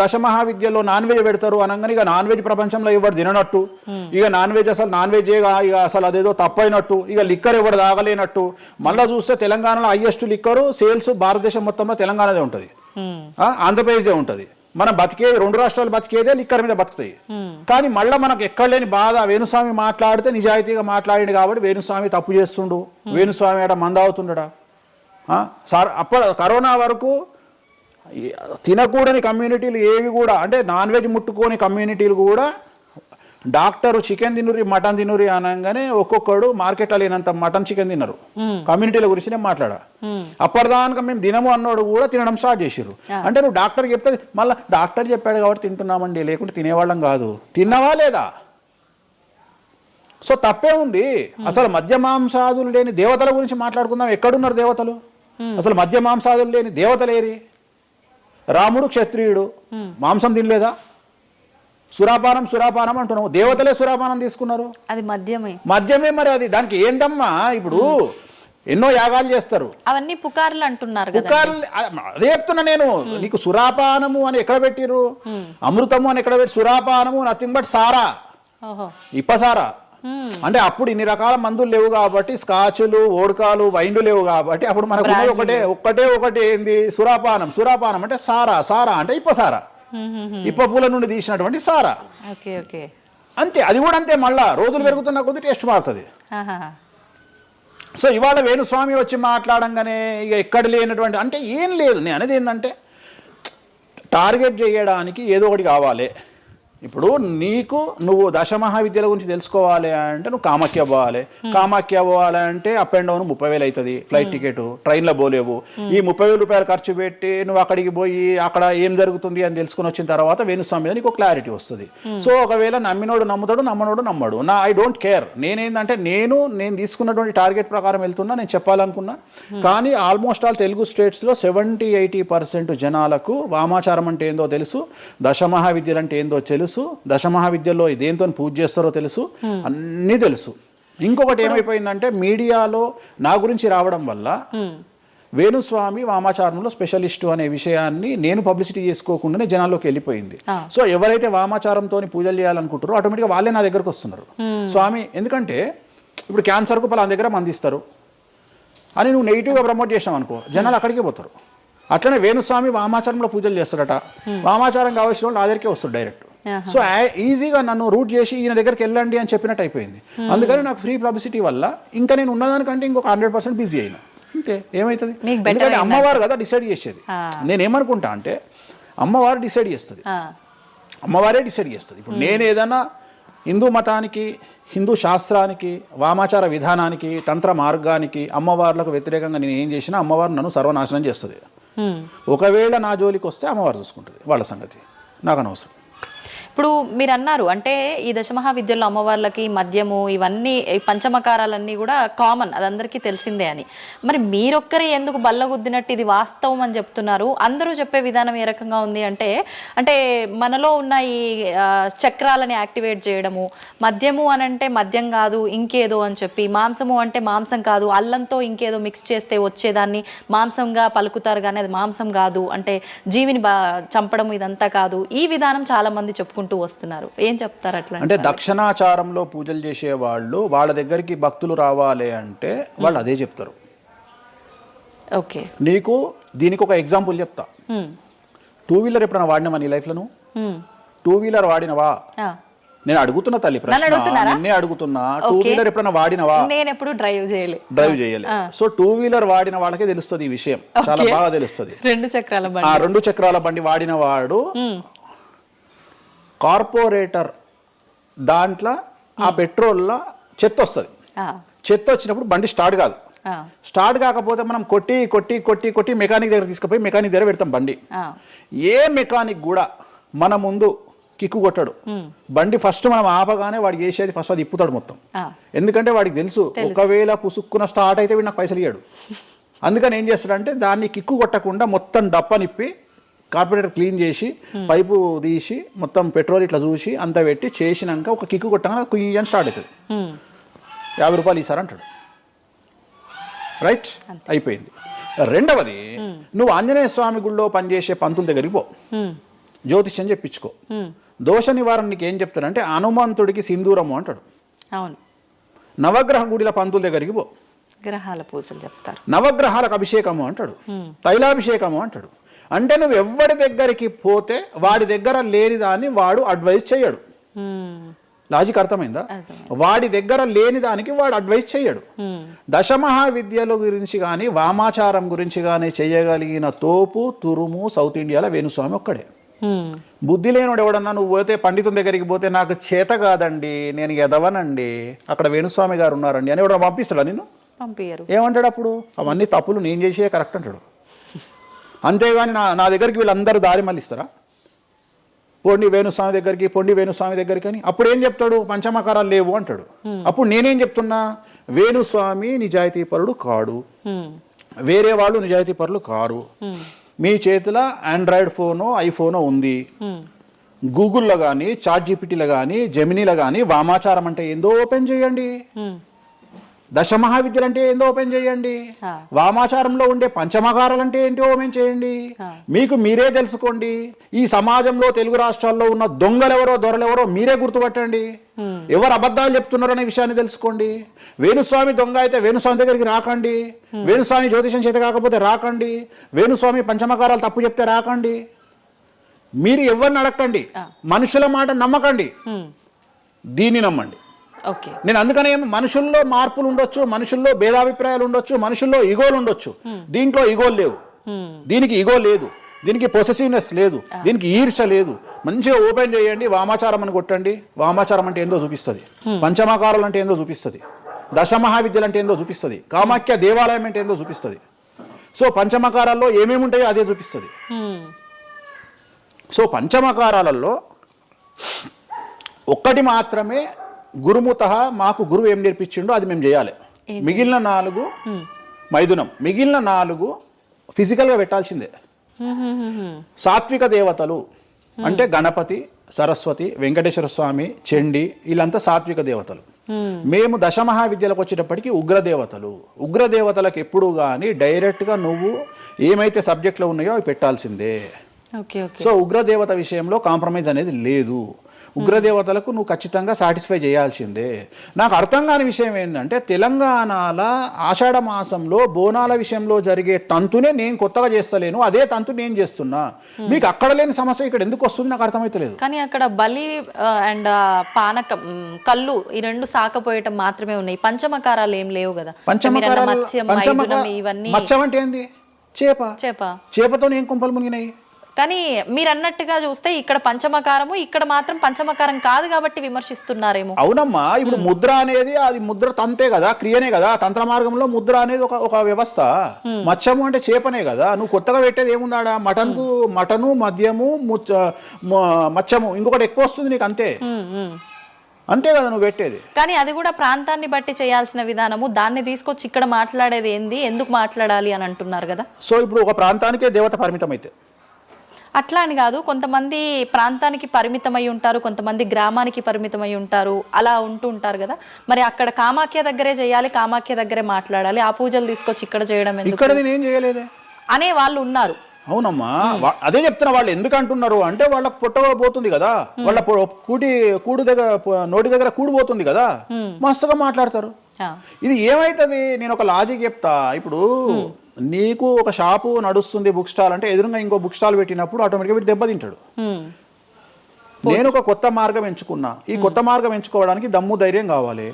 దశమహావిద్యలో నాన్ వెజ్ పెడతారు అనగానే ఇక నాన్ వెజ్ ప్రపంచంలో ఎవరు తిననట్టు, ఇక నాన్ వెజ్ అసలు నాన్ వెజ్ ఇక అసలు అదేదో తప్పైనట్టు, ఇక లిక్కర్ ఎవరు తాగలేనట్టు. మళ్ళా చూస్తే తెలంగాణలో హైయెస్ట్ లిక్కర్ సేల్స్ భారతదేశం మొత్తంలో తెలంగాణదే ఉంటుంది, ఆంధ్రప్రదేశ్ ఉంటుంది. మనం బతికేది 2 రాష్ట్రాలు బతికేదే లిక్కర్ మీద బతుకుతాయి. కానీ మళ్ళీ మనకు ఎక్కడ లేని బాధ, వేణుస్వామి మాట్లాడితే నిజాయితీగా మాట్లాడిండు కాబట్టి వేణుస్వామి తప్పు చేస్తుండు, వేణుస్వామి ఆడ మందావుతుండడా. సార్ అప్పుడు కరోనా వరకు తినకూడని కమ్యూనిటీలు ఏవి కూడా, అంటే నాన్ వెజ్ ముట్టుకోని కమ్యూనిటీలు కూడా డాక్టర్ చికెన్ తినురి మటన్ తినురి అనగానే ఒక్కొక్కడు మార్కెట్లో లేనంత మటన్ చికెన్ తిన్నారు. కమ్యూనిటీల గురించి నేను మాట్లాడా. అప్పటిదాకా మేము తినము అన్నోడు కూడా తినడం స్టార్ట్ చేసారు. అంటే నువ్వు డాక్టర్ చెప్తే మళ్ళీ డాక్టర్ చెప్పాడు కాబట్టి తింటున్నామండి, లేకుంటే తినేవాళ్ళం కాదు. తిన్నవా లేదా? సో తప్పే ఉంది. అసలు మద్య మాంసాదులు లేని దేవతల గురించి మాట్లాడుకుందాం. ఎక్కడున్నారు దేవతలు? అసలు మద్య మాంసాదులు లేని దేవతలేరి? రాముడు క్షత్రియుడు, మాంసం తినలేదా? సురాపానం అంటున్నావు, దేవతలే సురాపానం తీసుకున్నారు. అది మద్యమే మరి అది దానికి ఏంటమ్మా? ఇప్పుడు ఎన్నో యాగాలు చేస్తారు, అవన్నీ పుకార్లు అంటున్నారు. పుకార్లు అదే చెప్తున్నా నేను నీకు. సురాపానము అని ఎక్కడ పెట్టిరు? అమృతము అని ఎక్కడ పెట్టి? సురాపానము నథింగ్ బట్ సారా, ఇప్పసారా. అంటే అప్పుడు ఇన్ని రకాల మందులు లేవు కాబట్టి, స్కాచ్లు ఓడకాలు వైండ్లు లేవు కాబట్టి అప్పుడు మనకు ఒకటే ఏంది? సురాపానం అంటే సారా అంటే ఇప్పసారా, ఇప్ప పూల నుండి తీసినటువంటి సారా. అంతే, అది కూడా అంతే. మళ్ళా రోజులు పెరుగుతున్న కొద్ది టేస్ట్ మారుతుంది. సో ఇవాళ వేణుస్వామి వచ్చి మాట్లాడంగానే ఇక ఎక్కడ లేనటువంటి, అంటే ఏం లేదు. నేను అనేది ఏంటంటే టార్గెట్ చేయడానికి ఏదో ఒకటి కావాలి. ఇప్పుడు నువ్వు దశమహావిద్యల గురించి తెలుసుకోవాలి అంటే నువ్వు కామాఖ్య పోవాలి అంటే అప్ అండ్ డౌన్ 30,000 అవుతుంది ఫ్లైట్ టికెట్, ట్రైన్లో పోలేవు. ఈ 30,000 రూపాయలు ఖర్చు పెట్టి నువ్వు అక్కడికి పోయి అక్కడ ఏం జరుగుతుంది అని తెలుసుకుని వచ్చిన తర్వాత వేణుస్వామి మీద నీకు క్లారిటీ వస్తుంది. సో ఒకవేళ నమ్మినోడు నమ్ముతాడు, నమ్మనోడు నమ్మడు. I don't care. నేనేంటంటే నేను తీసుకున్నటువంటి టార్గెట్ ప్రకారం వెళ్తున్నా, నేను చెప్పాలనుకున్నా. కానీ ఆల్మోస్ట్ ఆల్ తెలుగు స్టేట్స్లో 70-80% జనాలకు వామాచారం అంటే ఏందో తెలుసు, దశమహావిద్యలు అంటే ఏందో తెలుసు, దశమహావిద్యలో దేంతో పూజ చేస్తారో తెలుసు, అన్నీ తెలుసు. ఇంకొకటి ఏమైపోయిందంటే మీడియాలో నా గురించి రావడం వల్ల వేణుస్వామి వామాచారంలో స్పెషలిస్టు అనే విషయాన్ని నేను పబ్లిసిటీ చేసుకోకుండానే జనాల్లోకి వెళ్ళిపోయింది. సో ఎవరైతే వామాచారంతో పూజలు చేయాలనుకుంటారో ఆటోమేటిక్గా వాళ్ళే నా దగ్గరకు వస్తున్నారు. స్వామి, ఎందుకంటే ఇప్పుడు క్యాన్సర్కు పలానా దగ్గర మందిస్తారు అని నువ్వు నెగిటివ్గా ప్రమోట్ చేసావు అనుకో, జనాలు అక్కడికే పోతారు. అట్లనే వేణుస్వామి వామాచారంలో పూజలు చేస్తాడట, వామాచారం కావాల్సిన వాళ్ళు నా దగ్గరికే వస్తారు డైరెక్ట్. సో ఈజీగా నన్ను రూట్ చేసి ఈయన దగ్గరికి వెళ్ళండి అని చెప్పినట్టు అయిపోయింది. అందుకని నాకు ఫ్రీ పబ్లిసిటీ వల్ల ఇంకా నేను ఉన్నదానికంటే ఇంకొక 100% బిజీ అయినా. అంటే ఏమవుతుంది? ఎందుకంటే అమ్మవారు కదా డిసైడ్ చేసేది. నేనేమనుకుంటా అంటే అమ్మవారు డిసైడ్ చేస్తుంది, అమ్మవారే డిసైడ్ చేస్తుంది. ఇప్పుడు నేను ఏదైనా హిందూ మతానికి, హిందూ శాస్త్రానికి, వామాచార విధానానికి, తంత్ర మార్గానికి, అమ్మవార్లకు వ్యతిరేకంగా నేను ఏం చేసినా అమ్మవారు నన్ను సర్వనాశనం చేస్తుంది. ఒకవేళ నా జోలికి వస్తే అమ్మవారు చూసుకుంటుంది, వాళ్ళ సంగతి నాకు అనవసరం. ఇప్పుడు మీరు అన్నారు అంటే ఈ దశమహావిద్యల్లో అమ్మవార్లకి మద్యము ఇవన్నీ పంచమకారాలన్నీ కూడా కామన్, అది అందరికీ తెలిసిందే అని. మరి మీరొక్కరే ఎందుకు బల్లగుద్దినట్టు ఇది వాస్తవం అని చెప్తున్నారు? అందరూ చెప్పే విధానం ఏ రకంగా ఉంది అంటే మనలో ఉన్న ఈ చక్రాలని యాక్టివేట్ చేయడము, మద్యము అని అంటే మద్యం కాదు ఇంకేదో అని చెప్పి, మాంసము అంటే మాంసం కాదు అల్లంతో ఇంకేదో మిక్స్ చేస్తే వచ్చేదాన్ని మాంసంగా పలుకుతారు కానీ అది మాంసం కాదు, అంటే జీవిని చంపడం ఇదంతా కాదు. ఈ విధానం చాలా మంది చెప్పుకుంటారు వస్తున్నారు. ఏం చెప్తారు అట్లా? అంటే దక్షిణాచారంలో పూజలు చేసే వాళ్ళు వాళ్ళ దగ్గరికి భక్తులు రావాలి అంటే వాళ్ళు అదే చెప్తారు. ఓకే, నీకు దీనికి ఒక ఎగ్జాంపుల్ చెప్తా. 2 వీలర్ ఎప్పుడైనా వాడినావా నీ లైఫ్ లో? 2 వీలర్ వాడినవా? నేను అడుగుతున్నా తల్లి ప్రశ్న, నిన్నే అడుగుతున్నా. 2 వీలర్ ఎప్పుడైనా వాడినవా? నేను ఎప్పుడు డ్రైవ్ చేయలే. సో 2 వీలర్ వాడిన వాళ్ళకే తెలుస్తుంది ఈ విషయం, చాలా బాగా తెలుస్తుంది. 2 చక్రాల బండి వాడిన వాడు కార్పొరేటర్ దాంట్లో ఆ పెట్రోల్లో చెత్త వస్తుంది. చెత్త వచ్చినప్పుడు బండి స్టార్ట్ కాదు, స్టార్ట్ కాకపోతే మనం కొట్టి కొట్టి కొట్టి కొట్టి మెకానిక్ దగ్గర తీసుకుపోయి మెకానిక్ దగ్గర పెడతాం బండి. ఏ మెకానిక్ కూడా మన ముందు కిక్కు కొట్టాడు. బండి ఫస్ట్ మనం ఆపగానే వాడు చేసేది ఫస్ట్ అది ఇప్పుతాడు మొత్తం. ఎందుకంటే వాడికి తెలుసు ఒకవేళ పుసుక్కున స్టార్ట్ అయితే వీడు నాకు పైసలు ఇయ్యాడు. అందుకని ఏం చేస్తాడంటే దాన్ని కిక్కు కొట్టకుండా మొత్తం డప్పనిప్పి కార్పొరేటర్ క్లీన్ చేసి పైపు తీసి మొత్తం పెట్రోల్ ఇట్లా చూసి అంత పెట్టి చేసినాక ఒక కిక్కు కొట్టగానే కుయ్యి అని స్టార్ట్ అవుతుంది. 50 రూపాయలు ఇస్తారు అంటాడు. రైట్, అయిపోయింది. రెండవది, నువ్వు ఆంజనేయ స్వామి గుళ్ళో పనిచేసే పంతుల దగ్గరికి పో, జ్యోతిష్యం చెప్పించుకో. దోష నివారణ నీకు ఏం చెప్తాడంటే హనుమంతుడికి సింధూరము అంటాడు. అవును. నవగ్రహ గుడిల పంతుల దగ్గరికి పో, గ్రహాల పూజలు చెప్తారు. నవగ్రహాలకు అభిషేకము అంటాడు, తైలాభిషేకము అంటాడు. అంటే నువ్వు ఎవరి దగ్గరికి పోతే వాడి దగ్గర లేని దాన్ని వాడు అడ్వైజ్ చేయడు. లాజిక్ అర్థమైందా? వాడి దగ్గర లేని దానికి వాడు అడ్వైజ్ చేయడు. దశమహావిద్యల గురించి కానీ వామాచారం గురించి కానీ చేయగలిగిన తోపు తురుము సౌత్ ఇండియాలో వేణుస్వామి ఒక్కడే. బుద్ధి లేనివాడు ఎవడన్నా నువ్వు పోతే పండితుని దగ్గరికి పోతే నాకు చేత కాదండి, నేను ఎదవనండి, అక్కడ వేణుస్వామి గారు ఉన్నారండి అని ఎవడన్నా పంపిస్తాడా నిన్ను? పంపించరు. ఏమంటాడు అప్పుడు? అవన్నీ తప్పులు నేను చేసే కరెక్ట్ అంటాడు. అంతేగాని నా దగ్గరికి వీళ్ళందరూ దారి మళ్ళిస్తారా? పొండి వేణుస్వామి దగ్గరికి, పొండి వేణుస్వామి దగ్గరికి అని. అప్పుడు ఏం చెప్తాడు? పంచమకారాలు లేవు అంటాడు. అప్పుడు నేనేం చెప్తున్నా? వేణుస్వామి నిజాయితీ పరుడు కాడు, వేరే వాళ్ళు నిజాయితీ పరులు కారు. మీ చేతిలో ఆండ్రాయిడ్ ఫోనో ఐఫోనో ఉంది, గూగుల్లో కానీ చాట్ జీపీటీలో కానీ జెమినీలో కానీ వామాచారం అంటే ఏందో ఓపెన్ చేయండి, దశమహావిద్యలు అంటే ఏందో ఓపెన్ చేయండి, వామాచారంలో ఉండే పంచమకారాలు అంటే ఏంటో ఓపెన్ చేయండి. మీకు మీరే తెలుసుకోండి. ఈ సమాజంలో తెలుగు రాష్ట్రాల్లో ఉన్న దొంగలెవరో దొరలెవరో మీరే గుర్తుపట్టండి. ఎవరు అబద్ధాలు చెప్తున్నారో అనే విషయాన్ని తెలుసుకోండి. వేణుస్వామి దొంగ అయితే వేణుస్వామి దగ్గరికి రాకండి, వేణుస్వామి జ్యోతిషం చేత కాకపోతే రాకండి, వేణుస్వామి పంచమకారాలు తప్పు చెప్తే రాకండి. మీరు ఎవరిని అడగండి, మనుషుల మాట నమ్మకండి, దీన్ని నమ్మండి. నేను అందుకనే మనుషుల్లో మార్పులు ఉండొచ్చు, మనుషుల్లో భేదాభిప్రాయాలు ఉండొచ్చు, మనుషుల్లో ఈగోలు ఉండొచ్చు. దీంట్లో ఈగోలు లేవు, దీనికి ఈగో లేదు, దీనికి పొసెసివ్నెస్ లేదు, దీనికి ఈర్ష లేదు. మంచిగా ఓపెన్ చేయండి, వామాచారం అని కొట్టండి. వామాచారం అంటే ఏందో చూపిస్తుంది, పంచమకారాలు అంటే ఏందో చూపిస్తుంది, దశమహావిద్యలు అంటే ఏందో చూపిస్తుంది, కామాఖ్య దేవాలయం అంటే ఏందో చూపిస్తుంది. సో పంచమకారాల్లో ఏమేమి ఉంటాయో అదే చూపిస్తుంది. సో పంచమకారాలలో ఒక్కటి మాత్రమే గురుముత మాకు గురువు ఏం నేర్పించిండో అది మేము చేయాలి. మిగిలిన 4 మైథునం, మిగిలిన 4 ఫిజికల్గా పెట్టాల్సిందే. సాత్విక దేవతలు అంటే గణపతి, సరస్వతి, వెంకటేశ్వర స్వామి, చండి, వీళ్ళంతా సాత్విక దేవతలు. మేము దశమహావిద్యలకు వచ్చేటప్పటికి ఉగ్రదేవతలు. ఉగ్రదేవతలకు ఎప్పుడు కానీ డైరెక్ట్గా నువ్వు ఏమైతే సబ్జెక్ట్లో ఉన్నాయో అవి పెట్టాల్సిందే. సో ఉగ్రదేవత విషయంలో కాంప్రమైజ్ అనేది లేదు. ఉగ్రదేవతలకు నువ్వు ఖచ్చితంగా సాటిస్ఫై చేయాల్సిందే. నాకు అర్థం కాని విషయం ఏంటంటే తెలంగాణలో ఆషాఢ మాసంలో బోనాల విషయంలో జరిగే తంతునే నేను కొత్తగా చేస్తలేను, అదే తంతు నేను చేస్తున్నా. మీకు అక్కడ లేని సమస్య ఇక్కడ ఎందుకు వస్తుంది నాకు అర్థమైతలేదు. కానీ అక్కడ బలి అండ్ పానకం, కళ్ళు ఈ 2 సాకపోయటం మాత్రమే ఉన్నాయి. పంచమకారాలు ఏం లేవు కదా. మత్స్యం అంటే ఏంది? చేపతో ఏం కుంపలు మునిగినాయి. కానీ మీరు అన్నట్టుగా చూస్తే ఇక్కడ పంచమకారము, ఇక్కడ మాత్రం పంచమకారం కాదు కాబట్టి విమర్శిస్తున్నారేమో. అవునమ్మా, ఇప్పుడు ముద్ర అనేది అది ముద్ర తంతే కదా, క్రియనే కదా. తంత్ర మార్గంలో ముద్ర అనేది ఒక వ్యవస్థ. మత్స్యము అంటే చేపనే కదా. నువ్వు కొత్తగా పెట్టేది ఏముందాడా? మటను, మద్యము, మత్స్యము, ఇంకొకటి ఎక్కువ వస్తుంది నీకు, అంతే అంతే కదా నువ్వు పెట్టేది. కానీ అది కూడా ప్రాంతాన్ని బట్టి చేయాల్సిన విధానము. దాన్ని తీసుకొచ్చి ఇక్కడ మాట్లాడేది ఏంది, ఎందుకు మాట్లాడాలి అని అంటున్నారు కదా. సో ఇప్పుడు ఒక ప్రాంతానికే దేవత పరిమితం అయితే అట్లా అని కాదు, కొంతమంది ప్రాంతానికి పరిమితమై ఉంటారు, కొంతమంది గ్రామానికి పరిమితమై ఉంటారు, అలా ఉంటూ ఉంటారు కదా. మరి అక్కడ కామాఖ్య దగ్గరే చేయాలి, కామాఖ్య దగ్గరే మాట్లాడాలి, ఆ పూజలు తీసుకొచ్చి ఇక్కడ చేయడం ఎందుకు? ఇక్కడ నేనేం చేయలేదే అనే వాళ్ళు ఉన్నారు. అవునమ్మా, అదే చెప్తున్నా. వాళ్ళు ఎందుకు అంటున్నారు అంటే వాళ్ళకి పొట్టబోతుంది కదా, వాళ్ళ కూడు దగ్గర నోటి దగ్గర కూడిపోతుంది కదా, మస్తుగా మాట్లాడతారు. ఇది ఏమైతుంది? నేను ఒక లాజిక్ చెప్తా. ఇప్పుడు నీకు ఒక షాపు నడుస్తుంది, బుక్ స్టాల్ అంటే ఎదురుగా ఇంకో బుక్ స్టాల్ పెట్టినప్పుడు ఆటోమేటిక్గా వీటి దెబ్బతింటాడు. నేను ఒక కొత్త మార్గం ఎంచుకున్నా, ఈ కొత్త మార్గం ఎంచుకోవడానికి దమ్ము ధైర్యం కావాలి.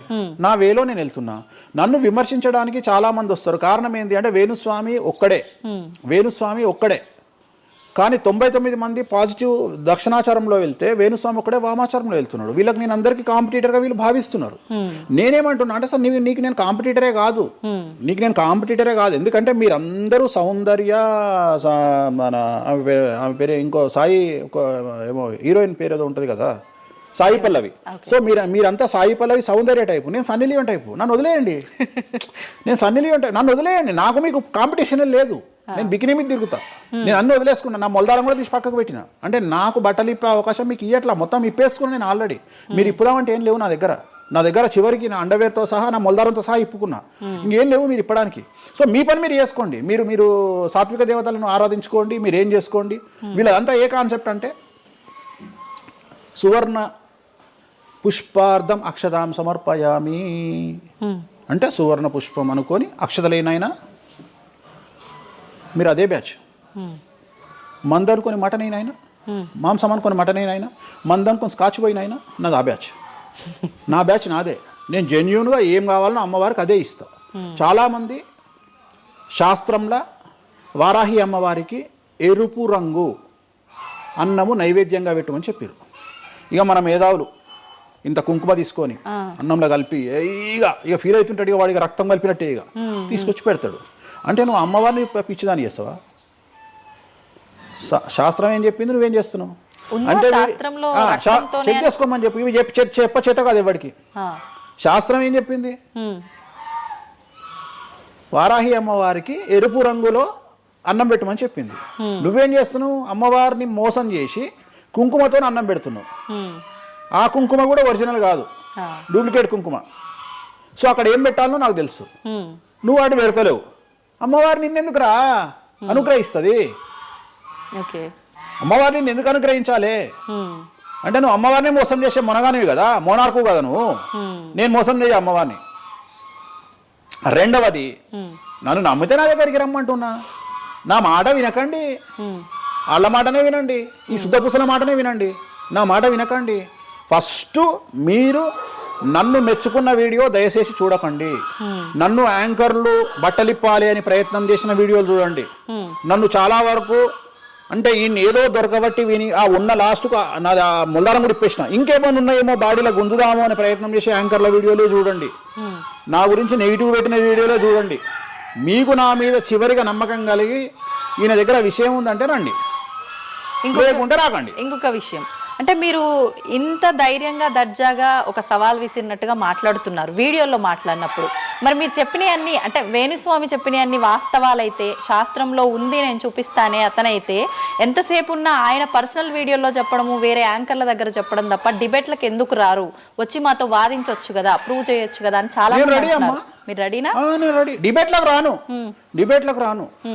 నా వేలో నేను వెళ్తున్నా. నన్ను విమర్శించడానికి చాలా మంది వస్తారు. కారణం ఏంటి అంటే వేణుస్వామి ఒక్కడే, వేణుస్వామి ఒక్కడే. కానీ 99 మంది పాజిటివ్ దక్షిణాచారంలో వెళ్తే వేణుస్వామి ఒకడే వామాచారంలో వెళ్తున్నాడు. వీళ్ళకి నేను అందరికీ కాంపిటీటర్గా వీళ్ళు భావిస్తున్నారు. నేనేమంటున్నా అంటే సార్ నీకు నేను కాంపిటీటరే కాదు, ఎందుకంటే మీరందరూ సౌందర్య మన ఆమె పేరు ఇంకో సాయి ఏమో హీరోయిన్ పేరు ఏదో ఉంటుంది కదా, సాయి పల్లవి. సో మీరంతా సాయి పల్లవి సౌందర్య టైపు, నేను సన్నీ లియోన్ టైపు. నన్ను వదిలేయండి, నేను సన్నీ లియోన్ టైపు, నన్ను వదిలేయండి. నాకు మీకు కాంపిటీషన్ లేదు, నేను బికినీ మీద తిరుగుతా. నేను అన్ని వదిలేసుకున్నా, నా మొలదారం కూడా తీసి పక్కకు పెట్టిన. అంటే నాకు బట్టలు ఇప్పే అవకాశం మీకు ఇయ్యట్లా, మొత్తం ఇప్పేసుకున్నా నేను ఆల్రెడీ. మీరు ఇప్పుదామంటే ఏం లేవు నా దగ్గర చివరికి నా అండర్వేర్తో సహా నా మొలదారంతో సహా ఇప్పుకున్నా, ఇంకేం లేవు మీరు ఇప్పడానికి. సో మీ పని మీరు చేసుకోండి, మీరు సాత్విక దేవతలను ఆరాధించుకోండి, మీరు ఏం చేసుకోండి. వీళ్ళదంతా ఏ కాన్సెప్ట్ అంటే సువర్ణ పుష్పార్థం అక్షతాం సమర్పయామి అంటే సువర్ణ పుష్పం అనుకొని అక్షతలేనైనా మీరు అదే బ్యాచ్. మంద అనుకొని మటన్ అయినా, మాంసం అనుకొని మటన్ అయినా, మంద అనుకొని స్కాచ్ పోయినైనా నాది ఆ బ్యాచ్. నా బ్యాచ్ నాదే. నేను జెన్యూన్గా ఏం కావాలనో అమ్మవారికి అదే ఇస్తా. చాలామంది శాస్త్రంలో వారాహి అమ్మవారికి ఎరుపు రంగు అన్నము నైవేద్యంగా పెట్టమని చెప్పారు. ఇక మన మేధావులు ఇంత కుంకుమ తీసుకొని అన్నంలో కలిపి ఇక ఫీల్ అవుతుంటాడు, ఇక వాడికి రక్తం కలిపినట్టే ఇక తీసుకొచ్చి పెడతాడు. అంటే నువ్వు అమ్మవారిని పిచ్చిదాన్ని చేస్తావా? శాస్త్రం ఏం చెప్పింది, నువ్వేం చేస్తున్నావు అంటే చెక్ చేసుకోమని చెప్పి ఇవి చెప్ప చేత కాదు ఎవరికి. శాస్త్రం ఏం చెప్పింది, వారాహి అమ్మవారికి ఎరుపు రంగులో అన్నం పెట్టమని చెప్పింది. నువ్వేం చేస్తున్నావు, అమ్మవారిని మోసం చేసి కుంకుమతో అన్నం పెడుతున్నావు. ఆ కుంకుమ కూడా ఒరిజినల్ కాదు, డూప్లికేట్ కుంకుమ. సో అక్కడ ఏం పెట్టాలనో నాకు తెలుసు, నువ్వు వాటి పెడతలేవు. అమ్మవారు నిన్నెందుకు అనుగ్రహిస్తుంది? అమ్మవారిని నిన్ను ఎందుకు అనుగ్రహించాలి అంటే నువ్వు అమ్మవారిని మోసం చేసే మొనగానివి కదా, మోనార్కు కదా నువ్వు. నేను మోసం చేయ అమ్మవారిని. రెండవది, నన్ను నమ్మితే నా దగ్గరికి రమ్మంటున్నా. నా మాట వినకండి, వాళ్ళ మాటనే వినండి, ఈ శుద్ధపూసల మాటనే వినండి, నా మాట వినకండి. ఫస్ట్ మీరు నన్ను మెచ్చుకున్న వీడియో దయచేసి చూడకండి. నన్ను యాంకర్లు బట్టలిప్పాలి అని ప్రయత్నం చేసిన వీడియోలు చూడండి. నన్ను చాలా వరకు అంటే ఈయన ఏదో దొరకబట్టి విని ఆ ఉన్న లాస్ట్కు నా ముల్లారం కూడా ఇప్పేసిన, ఇంకేమైనా ఉన్నాయేమో బాడీలో గుంజుదామో అని ప్రయత్నం చేసే యాంకర్ల వీడియోలు చూడండి. నా గురించి నెగిటివ్ పెట్టిన వీడియోలో చూడండి. మీకు నా మీద చివరిగా నమ్మకం కలిగి ఈయన దగ్గర విషయం ఉందంటే రండి, లేకుంటే రాకండి. ఇంకొక విషయం అంటే మీరు ఇంత ధైర్యంగా దర్జాగా ఒక సవాల్ విసిరినట్టుగా మాట్లాడుతున్నారు వీడియోలో మాట్లాడినప్పుడు. మరి మీరు చెప్పినవన్నీ అంటే వేణుస్వామి చెప్పినవన్నీ వాస్తవాలైతే, శాస్త్రంలో ఉంది నేను చూపిస్తానే అతనైతే, ఎంతసేపు ఉన్నా ఆయన పర్సనల్ వీడియోలో చెప్పడము, వేరే యాంకర్ల దగ్గర చెప్పడం తప్ప డిబేట్లకు ఎందుకు రారు, వచ్చి మాతో వాదించవచ్చు కదా, ప్రూవ్ చేయొచ్చు కదా అని చాలా మంది. మీరు రెడీనా? డిబేట్లకు రాను.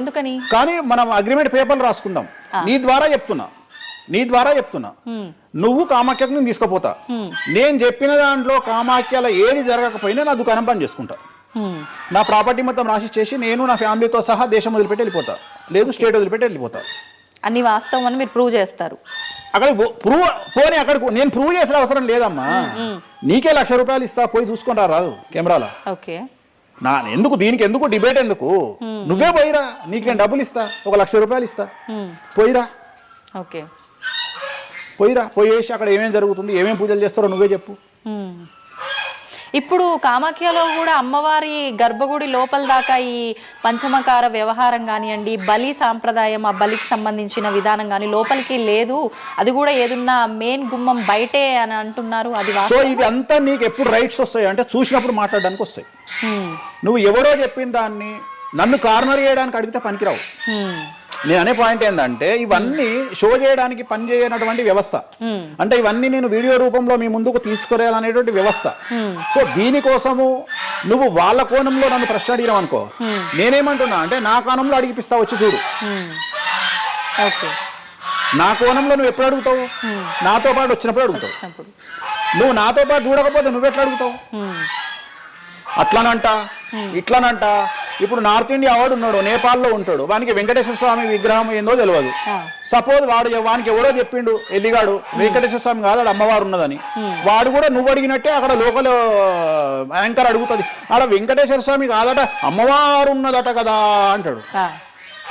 ఎందుకని? కానీ మనం అగ్రిమెంట్ పేపర్లు రాసుకుందాం. నీ ద్వారా చెప్తున్నా నువ్వు కామాఖ్యకు నేను తీసుకుపోతా. నేను చెప్పిన దాంట్లో కామాఖ్యలో ఏది జరగకపోయినా నా దుకాణం పని చేసుకుంటా. నా ప్రాపర్టీ మొత్తం రాసి చేసి నేను నా ఫ్యామిలీతో సహా దేశం వదిలిపెట్టి వెళ్ళిపోతా, లేదు స్టేట్ వదిలిపెట్టి వెళ్ళిపోతా. అన్ని వాస్తవం అని మీరు ప్రూవ్ చేస్తారు. అక్కడ పోనీ అక్కడికి నేను ప్రూవ్ చేసిన అవసరం లేదమ్మా. నీకే ₹1,00,000 ఇస్తా, పోయి చూసుకుంటా రాదు కెమెరాలో. ఓకే, ఎందుకు దీనికి ఎందుకు డిబేట్ ఎందుకు? నువ్వే పోయిరా, నీకు నేను డబ్బులు ఇస్తా, ₹1,00,000 ఇస్తా, పోయిరా. ఓకే, పోయేసి అక్కడ ఏమేమి జరుగుతుంది, ఏమేమి పూజలు చేస్తారో నువ్వే చెప్పు. ఇప్పుడు కామాఖ్యలో కూడా అమ్మవారి గర్భగుడి లోపల దాకా ఈ పంచమకార వ్యవహారం కానివ్వండి, బలి సాంప్రదాయం, ఆ బలికి సంబంధించిన విధానం కానీ లోపలికి లేదు, అది కూడా ఏదున్నా మెయిన్ గుమ్మం బయటే అని అంటున్నారు. అది సో ఇది అంతా నీకు ఎప్పుడు రైట్స్ వస్తాయి అంటే చూసినప్పుడు మాట్లాడడానికి వస్తాయి. నువ్వు ఎవరో చెప్పిన దాన్ని నన్ను కార్నర్ చేయడానికి అడిగితే పనికిరావు. నేను అనే పాయింట్ ఏంటంటే ఇవన్నీ షో చేయడానికి పని చేయనటువంటి వ్యవస్థ. అంటే ఇవన్నీ నేను వీడియో రూపంలో మీ ముందుకు తీసుకురాలనేటువంటి వ్యవస్థ. సో దీనికోసము నువ్వు వాళ్ళ కోణంలో నన్ను ప్రశ్న అడిగినావు అనుకో, నేనేమంటున్నా అంటే నా కోణంలో అడిగిపిస్తా, వచ్చి చూడు. నా కోణంలో నువ్వు ఎప్పుడు అడుగుతావు? నాతో పాటు వచ్చినప్పుడు అడుగుతావు. నువ్వు నాతో పాటు చూడకపోతే నువ్వెట్లా అడుగుతావు? అట్లనంట ఇట్లనంట. ఇప్పుడు నార్త్ ఇండియా వాడు ఉన్నాడు, నేపాల్లో ఉంటాడు, వానికి వెంకటేశ్వర స్వామి విగ్రహం ఏందో తెలియదు. సపోజ్ వానికి ఎవరో చెప్పిండు ఎల్లిగాడు వెంకటేశ్వర స్వామి కాదు అమ్మవారు ఉన్నదని, వాడు కూడా నువ్వు అడిగినట్టే అక్కడ లోకల్ యాంకర్ అడుగుతుంది, ఆడ వెంకటేశ్వర స్వామి కాదట అమ్మవారు ఉన్నదట కదా అంటాడు.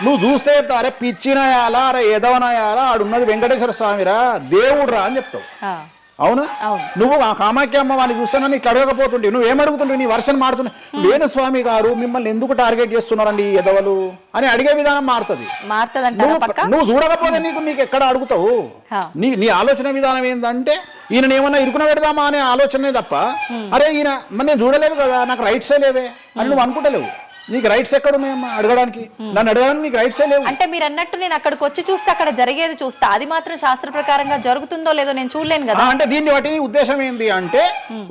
నువ్వు చూస్తే చెప్తావు, అరే పిచ్చినాయాలా, అరే ఎదవనాయాలా, ఆడున్నది వెంకటేశ్వర స్వామిరా, దేవుడు రా అని చెప్తావు. ఆ, అవునా? అవును. నువ్వు ఆ కామాఖ్యమ్మ వాడిని చూస్తానని ఇట్లా అడగకపోతుంటే నువ్వేం అడుగుతుంటే నీ వర్షన్ మారుతున్నావు. వేణుస్వామి గారు మిమ్మల్ని ఎందుకు టార్గెట్ చేస్తున్నారండి ఈ ఎదవలు అని అడిగే విధానం మారుతుంది. నువ్వు చూడకపోతే నీకు ఎక్కడ అడుగుతావు. నీ ఆలోచన విధానం ఏంటంటే ఈయన ఏమన్నా ఇరుకున పెడదామా అనే ఆలోచనే తప్ప, అరే ఈయన నేను చూడలేదు కదా, నాకు రైట్సే లేవే అని నువ్వు అనుకుంటలేవు. నీకు రైట్స్ ఎక్కడ ఉన్నాయమ్మా అడగడానికి? నన్ను అడగడానికి నీకు రైట్సే లేవు. అంటే మీరు అన్నట్టు నేను అక్కడికి వచ్చి చూస్తే అక్కడ జరిగేది చూస్తా, అది మాత్రం శాస్త్ర ప్రకారంగా జరుగుతుందో లేదో నేను చూడలేను కదా. అంటే దీన్ని బట్టి ఉద్దేశం ఏంటి అంటే,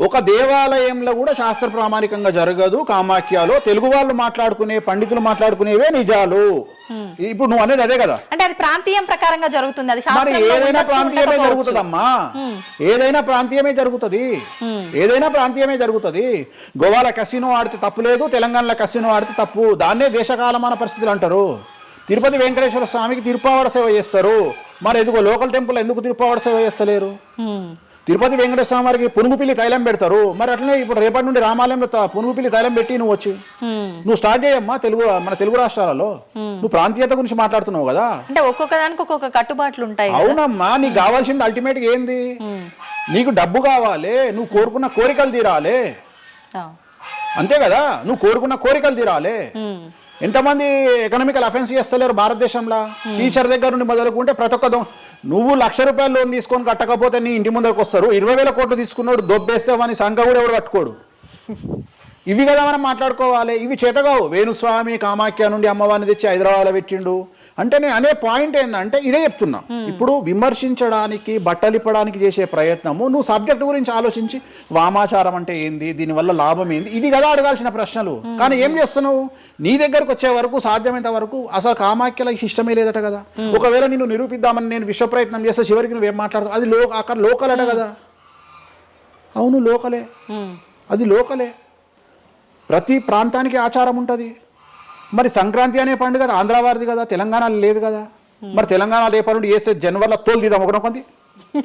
ఒక దేవాలయంలో కూడా శాస్త్ర ప్రామాణికంగా జరగదు. కామాఖ్యలో తెలుగు వాళ్ళు మాట్లాడుకునే పండితులు మాట్లాడుకునేవే నిజాలు. ఇప్పుడు నువ్వు అనేది అదే కదా. అంటే అది ప్రాంతీయం ప్రకారంగా జరుగుతుంది. అది మరి ఏదైనా ప్రాంతీయమే జరుగుతుందమ్మా, ఏదైనా ప్రాంతీయమే జరుగుతుంది, ఏదైనా ప్రాంతీయమే జరుగుతుంది. గోవాల కసినో ఆడితే తప్పు లేదు, తెలంగాణలో కసినో ఆడితే తప్పు. దాన్నే దేశకాలమాన పరిస్థితులు అంటారు. తిరుపతి వెంకటేశ్వర స్వామికి తిరుపావడ సేవ చేస్తారు, మరి ఎదుగో లోకల్ టెంపుల్ ఎందుకు తిరుపావడ సేవ చేస్తలేరు? తిరుపతి వెంకటేశ్వర స్వామి వారికి పునుగుపిల్లి తైలం పెడతారు, మరి అట్లనే ఇప్పుడు రేపటి నుండి రామాలయంలో పునుగుపిల్లి తైలం పెట్టి నువ్వు వచ్చి నువ్వు స్టార్ట్ చేయమ్మా. మన తెలుగు రాష్ట్రాలలో నువ్వు ప్రాంతీయత గురించి మాట్లాడుతున్నావు కదా. అంటే ఒక్కొక్క దానికి ఒక్కొక్క కట్టుబాట్లు ఉంటాయి. అవునమ్మా, నీకు కావాల్సింది అల్టిమేట్ గా ఏంది? నీకు డబ్బు కావాలి, నువ్వు కోరుకున్న కోరికలు తీరాలి, అంతే కదా. నువ్వు కోరుకున్న కోరికలు తీరాలి. ఎంతమంది ఎకనామికల్ అఫెన్స్ చేస్తలేరు భారతదేశంలో? టీచర్ దగ్గర నుండి మొదలుకుంటే ప్రతి ఒక్క నువ్వు ₹1,00,000 లోన్ తీసుకొని కట్టకపోతే నీ ఇంటి ముందరకు వస్తారు. 20,000 కోట్లు తీసుకున్నాడు దొబ్బేస్తామని సంఖ కూడా ఎవడు పట్టుకోడు. ఇవి కదా మనం మాట్లాడుకోవాలి. ఇవి చేతగావు. వేణుస్వామి కామాఖ్య నుండి అమ్మవారిని తెచ్చి హైదరాబాద్లో పెట్టిండు అంటే నేను అనే పాయింట్ ఏంటంటే ఇదే చెప్తున్నా. ఇప్పుడు విమర్శించడానికి బట్టలిప్పడానికి చేసే ప్రయత్నము, నువ్వు సబ్జెక్ట్ గురించి ఆలోచించి వామాచారం అంటే ఏంది, దీనివల్ల లాభం ఏంది, ఇది కదా అడగాల్సిన ప్రశ్నలు. కానీ ఏం చేస్తున్నావు? నీ దగ్గరకు వచ్చే వరకు సాధ్యమైనంత వరకు అసలు కామాఖ్యలో ఇష్టమే లేదట కదా. ఒకవేళ నిన్ను నిరూపిద్దామని నేను విశ్వ ప్రయత్నం చేస్తే చివరికి నువ్వేం మాట్లాడతావు? అది అక్కడ లోకల్ అట కదా. అవును లోకలే, అది లోకలే. ప్రతి ప్రాంతానికి ఆచారం ఉంటుంది. మరి సంక్రాంతి అనే పండుగ ఆంధ్ర వారిది కదా, తెలంగాణలో లేదు కదా. మరి తెలంగాణ రేపటి నుండి వేస్తే జనవరిలో తోలు తీద్దాం ఒకనొకంది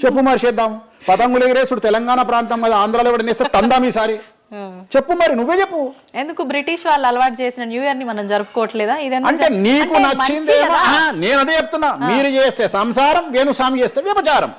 చెప్పు, మరి చేద్దాం. పతంగులు ఎగిరేసుడు తెలంగాణ ప్రాంతం కదా, ఆంధ్రాలో కూడా నేస్తే తందాం ఈసారి చెప్పు, మరి నువ్వే చెప్పు. ఎందుకు బ్రిటిష్ వాళ్ళు అలవాటు చేసిన న్యూ ఇయర్ ని మనం జరుపుకోవట్లేదా? అంటే నీకు నచ్చిందేమో. నేను అదే చెప్తున్నా, మీరు చేస్తే సంసారం, వేణుస్వామి చేస్తే వ్యభిచారం.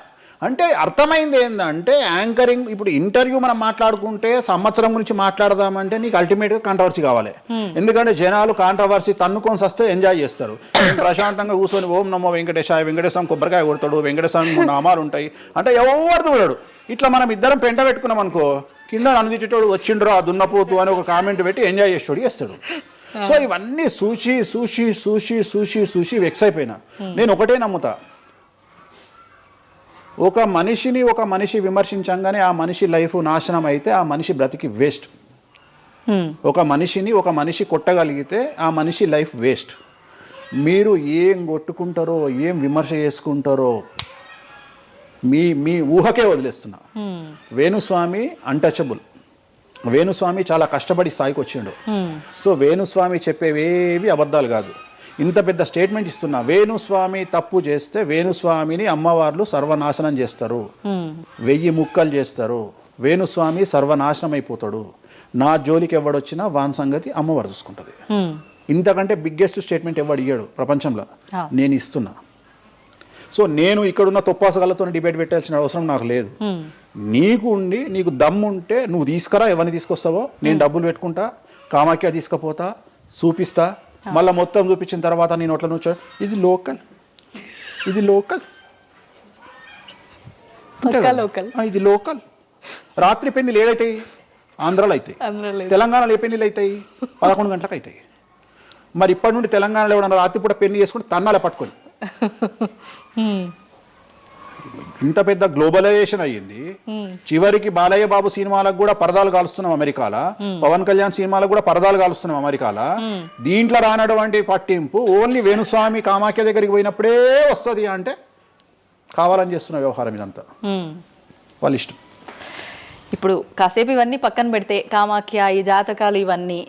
అంటే అర్థమైంది ఏంటంటే యాంకరింగ్. ఇప్పుడు ఇంటర్వ్యూ మనం మాట్లాడుకుంటే సంవత్సరం గురించి మాట్లాడదామంటే నీకు అల్టిమేట్గా కాంట్రవర్సీ కావాలి. ఎందుకంటే జనాలు కాంట్రవర్సీ తన్నుకొని వస్తే ఎంజాయ్ చేస్తారు. ప్రశాంతంగా కూర్చొని ఓం నమో వెంకటేశాయ, వెంకటేశ్వరం కొబ్బరికాయ కొడతాడు, వెంకటేశ్వరం నామాలు ఉంటాయి అంటే ఎవరు చూడాడు. ఇట్లా మనం ఇద్దరం పెంట పెట్టుకున్నాం అనుకో, కింద నన్ను వచ్చిండ్రు ఆ దున్నపోతు అని ఒక కామెంట్ పెట్టి ఎంజాయ్ చేస్తాడు. సో ఇవన్నీ చూసి చూసి చూసి చూసి చూసి వెక్స్ అయిపోయినా. నేను ఒకటే నమ్ముతా, ఒక మనిషి విమర్శించంగానే ఆ మనిషి లైఫ్ నాశనం అయితే ఆ మనిషి బ్రతికి వేస్ట్. ఒక మనిషి కొట్టగలిగితే ఆ మనిషి లైఫ్ వేస్ట్. మీరు ఏం కొట్టుకుంటారో, ఏం విమర్శ చేసుకుంటారో మీ ఊహకే వదిలేస్తున్నా. వేణుస్వామి అన్టచబుల్. వేణుస్వామి చాలా కష్టపడి స్థాయికి వచ్చిండు. సో వేణుస్వామి చెప్పేవేవి అబద్ధాలు కాదు. ఇంత పెద్ద స్టేట్మెంట్ ఇస్తున్నా. వేణుస్వామి తప్పు చేస్తే వేణుస్వామిని అమ్మవార్లు సర్వనాశనం చేస్తారు, 1000 ముక్కలు చేస్తారు. వేణుస్వామి సర్వనాశనం అయిపోతాడు. నా జోలికి ఎవడొచ్చినా వాని సంగతి అమ్మవారు చూసుకుంటుంది. ఇంతకంటే బిగ్గెస్ట్ స్టేట్మెంట్ ఎవడు ఇయ్యాడు ప్రపంచంలో, నేను ఇస్తున్నా. సో నేను ఇక్కడున్న తొప్పాసగాళ్ళతో డిబేట్ పెట్టాల్సిన అవసరం నాకు లేదు. నీకు దమ్ముంటే నువ్వు తీసుకురా, ఎవరిని తీసుకొస్తావో నేను డబ్బులు పెట్టుకుంటా, కామాఖ్య తీసుకుపోతా, చూపిస్తా. మళ్ళీ మొత్తం చూపించిన తర్వాత నేను నోట్ల నుంచి ఇది లోకల్ ఇది లోకల్. రాత్రి పెళ్లిలు ఏదైతాయి ఆంధ్రాలో అవుతాయి, తెలంగాణలో ఏ పెళ్లిలు అవుతాయి 11 గంటలకు అవుతాయి. మరి ఇప్పటి నుండి తెలంగాణలో ఎవడన్నా రాత్రి పూట పెళ్లి చేసుకుని తన్నాలే పట్టుకొని. ఇంత పెద్ద గ్లోబలైజేషన్ అయ్యింది. చివరికి బాలయ్య బాబు సినిమాలకు కూడా పరదాలు కాలుస్తున్నాం అమెరికాలో, పవన్ కళ్యాణ్ సినిమాలకు కూడా పరదాలు కాలుస్తున్నాం అమెరికాలో. దీంట్లో రానటువంటి పట్టింపు ఓన్లీ వేణుస్వామి కామాఖ్య దగ్గరికి పోయినప్పుడే వస్తుంది అంటే కావాలని చేస్తున్న వ్యవహారం ఇదంతా వాళ్ళ ఇష్టం. ఇప్పుడు కాసేపు ఇవన్నీ పక్కన పెడితే కామాఖ్య, ఈ జాతకాలు ఇవన్నీ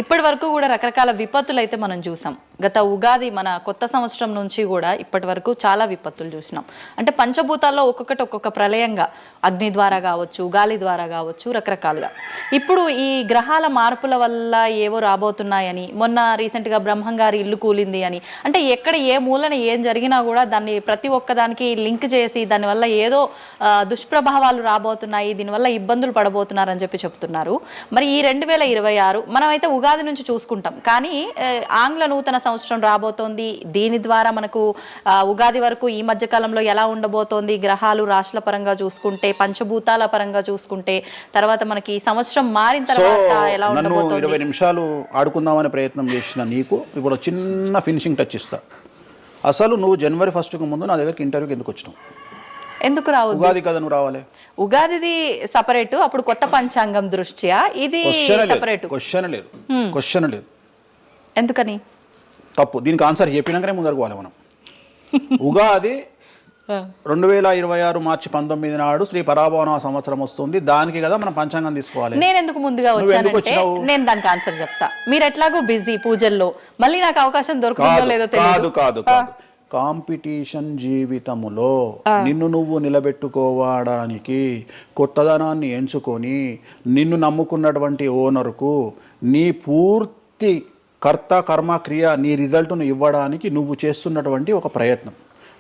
ఇప్పటి వరకు కూడా రకరకాల విపత్తులు అయితే మనం చూసాం. గత ఉగాది మన కొత్త సంవత్సరం నుంచి కూడా ఇప్పటి వరకు చాలా విపత్తులు చూసినాం. అంటే పంచభూతాల్లో ఒక్కొక్కటి ఒక్కొక్క ప్రళయంగా, అగ్ని ద్వారా కావచ్చు, గాలి ద్వారా కావచ్చు, రకరకాలుగా. ఇప్పుడు ఈ గ్రహాల మార్పుల వల్ల ఏవో రాబోతున్నాయని, మొన్న రీసెంట్గా బ్రహ్మంగారి ఇల్లు కూలింది అని, అంటే ఎక్కడ ఏ మూలన ఏం జరిగినా కూడా దాన్ని ప్రతి ఒక్కదానికి లింక్ చేసి దానివల్ల ఏదో దుష్ప్రభావాలు రాబోతున్నాయి, దీనివల్ల ఇబ్బందులు పడబోతున్నారని చెప్పి చెప్తున్నారు. మరి ఈ 2026 మనమైతే ఉగాది నుంచి చూసుకుంటాం, కానీ ఆంగ్ల నూతన సంవత్సరం రాబోతోంది. దీని ద్వారా మనకు ఉగాది వరకు ఈ మధ్య కాలంలో ఎలా ఉండబోతోంది, గ్రహాలు రాశుల పరంగా చూసుకుంటే, పంచభూతాల పరంగా చూసుకుంటే, తర్వాత మనకి సంవత్సరం మారిన తర్వాత ఎలా ఉండబోతోంది. 20 నిమిషాలు ఆడుకుందామనే ప్రయత్నం చేసిన నీకు ఇప్పుడు చిన్న ఫినిషింగ్ టచ్ ఇస్తా. అసలు నువ్వు జనవరి 1కు ముందు నా దగ్గరికి ఇంటర్వ్యూకి ఎందుకు వచ్చినావు? ఎందుకు రావు? ఉగాది కదా నువ్వు రావాలి. ఉగాదిది సపరేట్, అప్పుడు కొత్త పంచాంగం దృష్ట్యా ఇది సపరేట్. క్వశ్చన్ లేదు. ఎందుకని? తప్పు. దీనికి ఆన్సర్ చెప్పినాకనే ముందరకు పోవాలి మనం. ఉగాది 2026 మార్చి 19 నాడు శ్రీ పరాభవన సంవత్సరం వస్తుంది. దానికి కదా మనం పంచాంగం తీసుకోవాలి. నేను ఎందుకు ముందుగా వచ్చానంటే నేను దానికి ఆన్సర్ చెప్తా. మీరు ఎట్లాగో బిజీ పూజల్లో, మళ్ళీ నాకు అవకాశం దొరుకుతుందో లేదో తెలియదు. కాదు కాంపిటీషన్ జీవితములో నిన్ను నువ్వు నిలబెట్టుకోవడానికి కొత్తదనాన్ని ఎంచుకొని నిన్ను నమ్ముకున్నటువంటి ఓనర్కు నీ పూర్తి కర్త కర్మ క్రియ నీ రిజల్ట్ను ఇవ్వడానికి నువ్వు చేస్తున్నటువంటి ఒక ప్రయత్నం,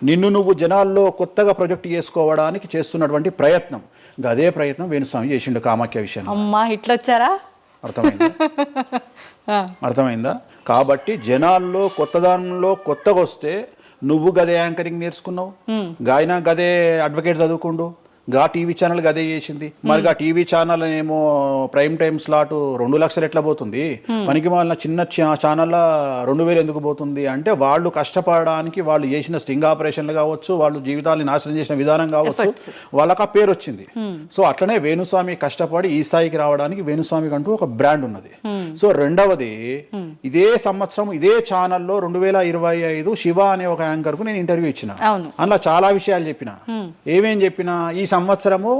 నిన్ను నువ్వు జనాల్లో కొత్తగా ప్రొజెక్ట్ చేసుకోవడానికి చేస్తున్నటువంటి ప్రయత్నం. అదే ప్రయత్నం వేణుస్వామి చేసిండు కామాఖ్య విషయంలో. అమ్మా ఇట్లొచ్చారా? అర్థమైందా? కాబట్టి జనాల్లో కొత్తదానంలో కొత్తగా వస్తే నువ్వు గదే యాంకరింగ్ నేర్చుకున్నావు, గాయన గదే అడ్వకేట్ చదువుకుండు, గా టీవీ ఛానల్ గదే చేసింది. మరి గా టీవీ ఛానల్ ఏమో ప్రైమ్ టైం స్లాట్ 2 లక్షలు ఎట్లా పోతుంది, పనికి వాళ్ళ చిన్న ఛానల్ 2000 ఎందుకు పోతుంది అంటే వాళ్ళు కష్టపడడానికి, వాళ్ళు చేసిన స్టింగ్ ఆపరేషన్లు కావచ్చు, వాళ్ళు జీవితాన్ని నాశనం చేసిన విధానం కావచ్చు, వాళ్ళకి ఆ పేరు వచ్చింది. సో అట్లనే వేణుస్వామి కష్టపడి ఈ స్థాయికి రావడానికి వేణుస్వామికి అంటూ ఒక బ్రాండ్ ఉన్నది. సో రెండవది, ఇదే సంవత్సరం ఇదే ఛానల్లో 2025 శివ అనే ఒక యాంకర్ కు నేను ఇంటర్వ్యూ ఇచ్చిన. అందులో చాలా విషయాలు చెప్పిన. ఏమేం చెప్పిన? ఈ సంవత్సరము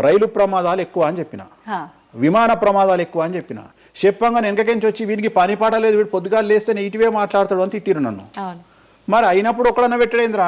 రైలు ప్రమాదాలు ఎక్కువ అని చెప్పిన, విమాన ప్రమాదాలు ఎక్కువ అని చెప్పిన. చెప్పంగా వెనకకించి వచ్చి వీనికి పని పాట లేదు, వీడు పొద్దుగాలు లేస్తే ఇటువే మాట్లాడతాడు అని తిట్టిరు నన్ను. మరి అయినప్పుడు ఒకడన్నా పెట్టడేంద్రా?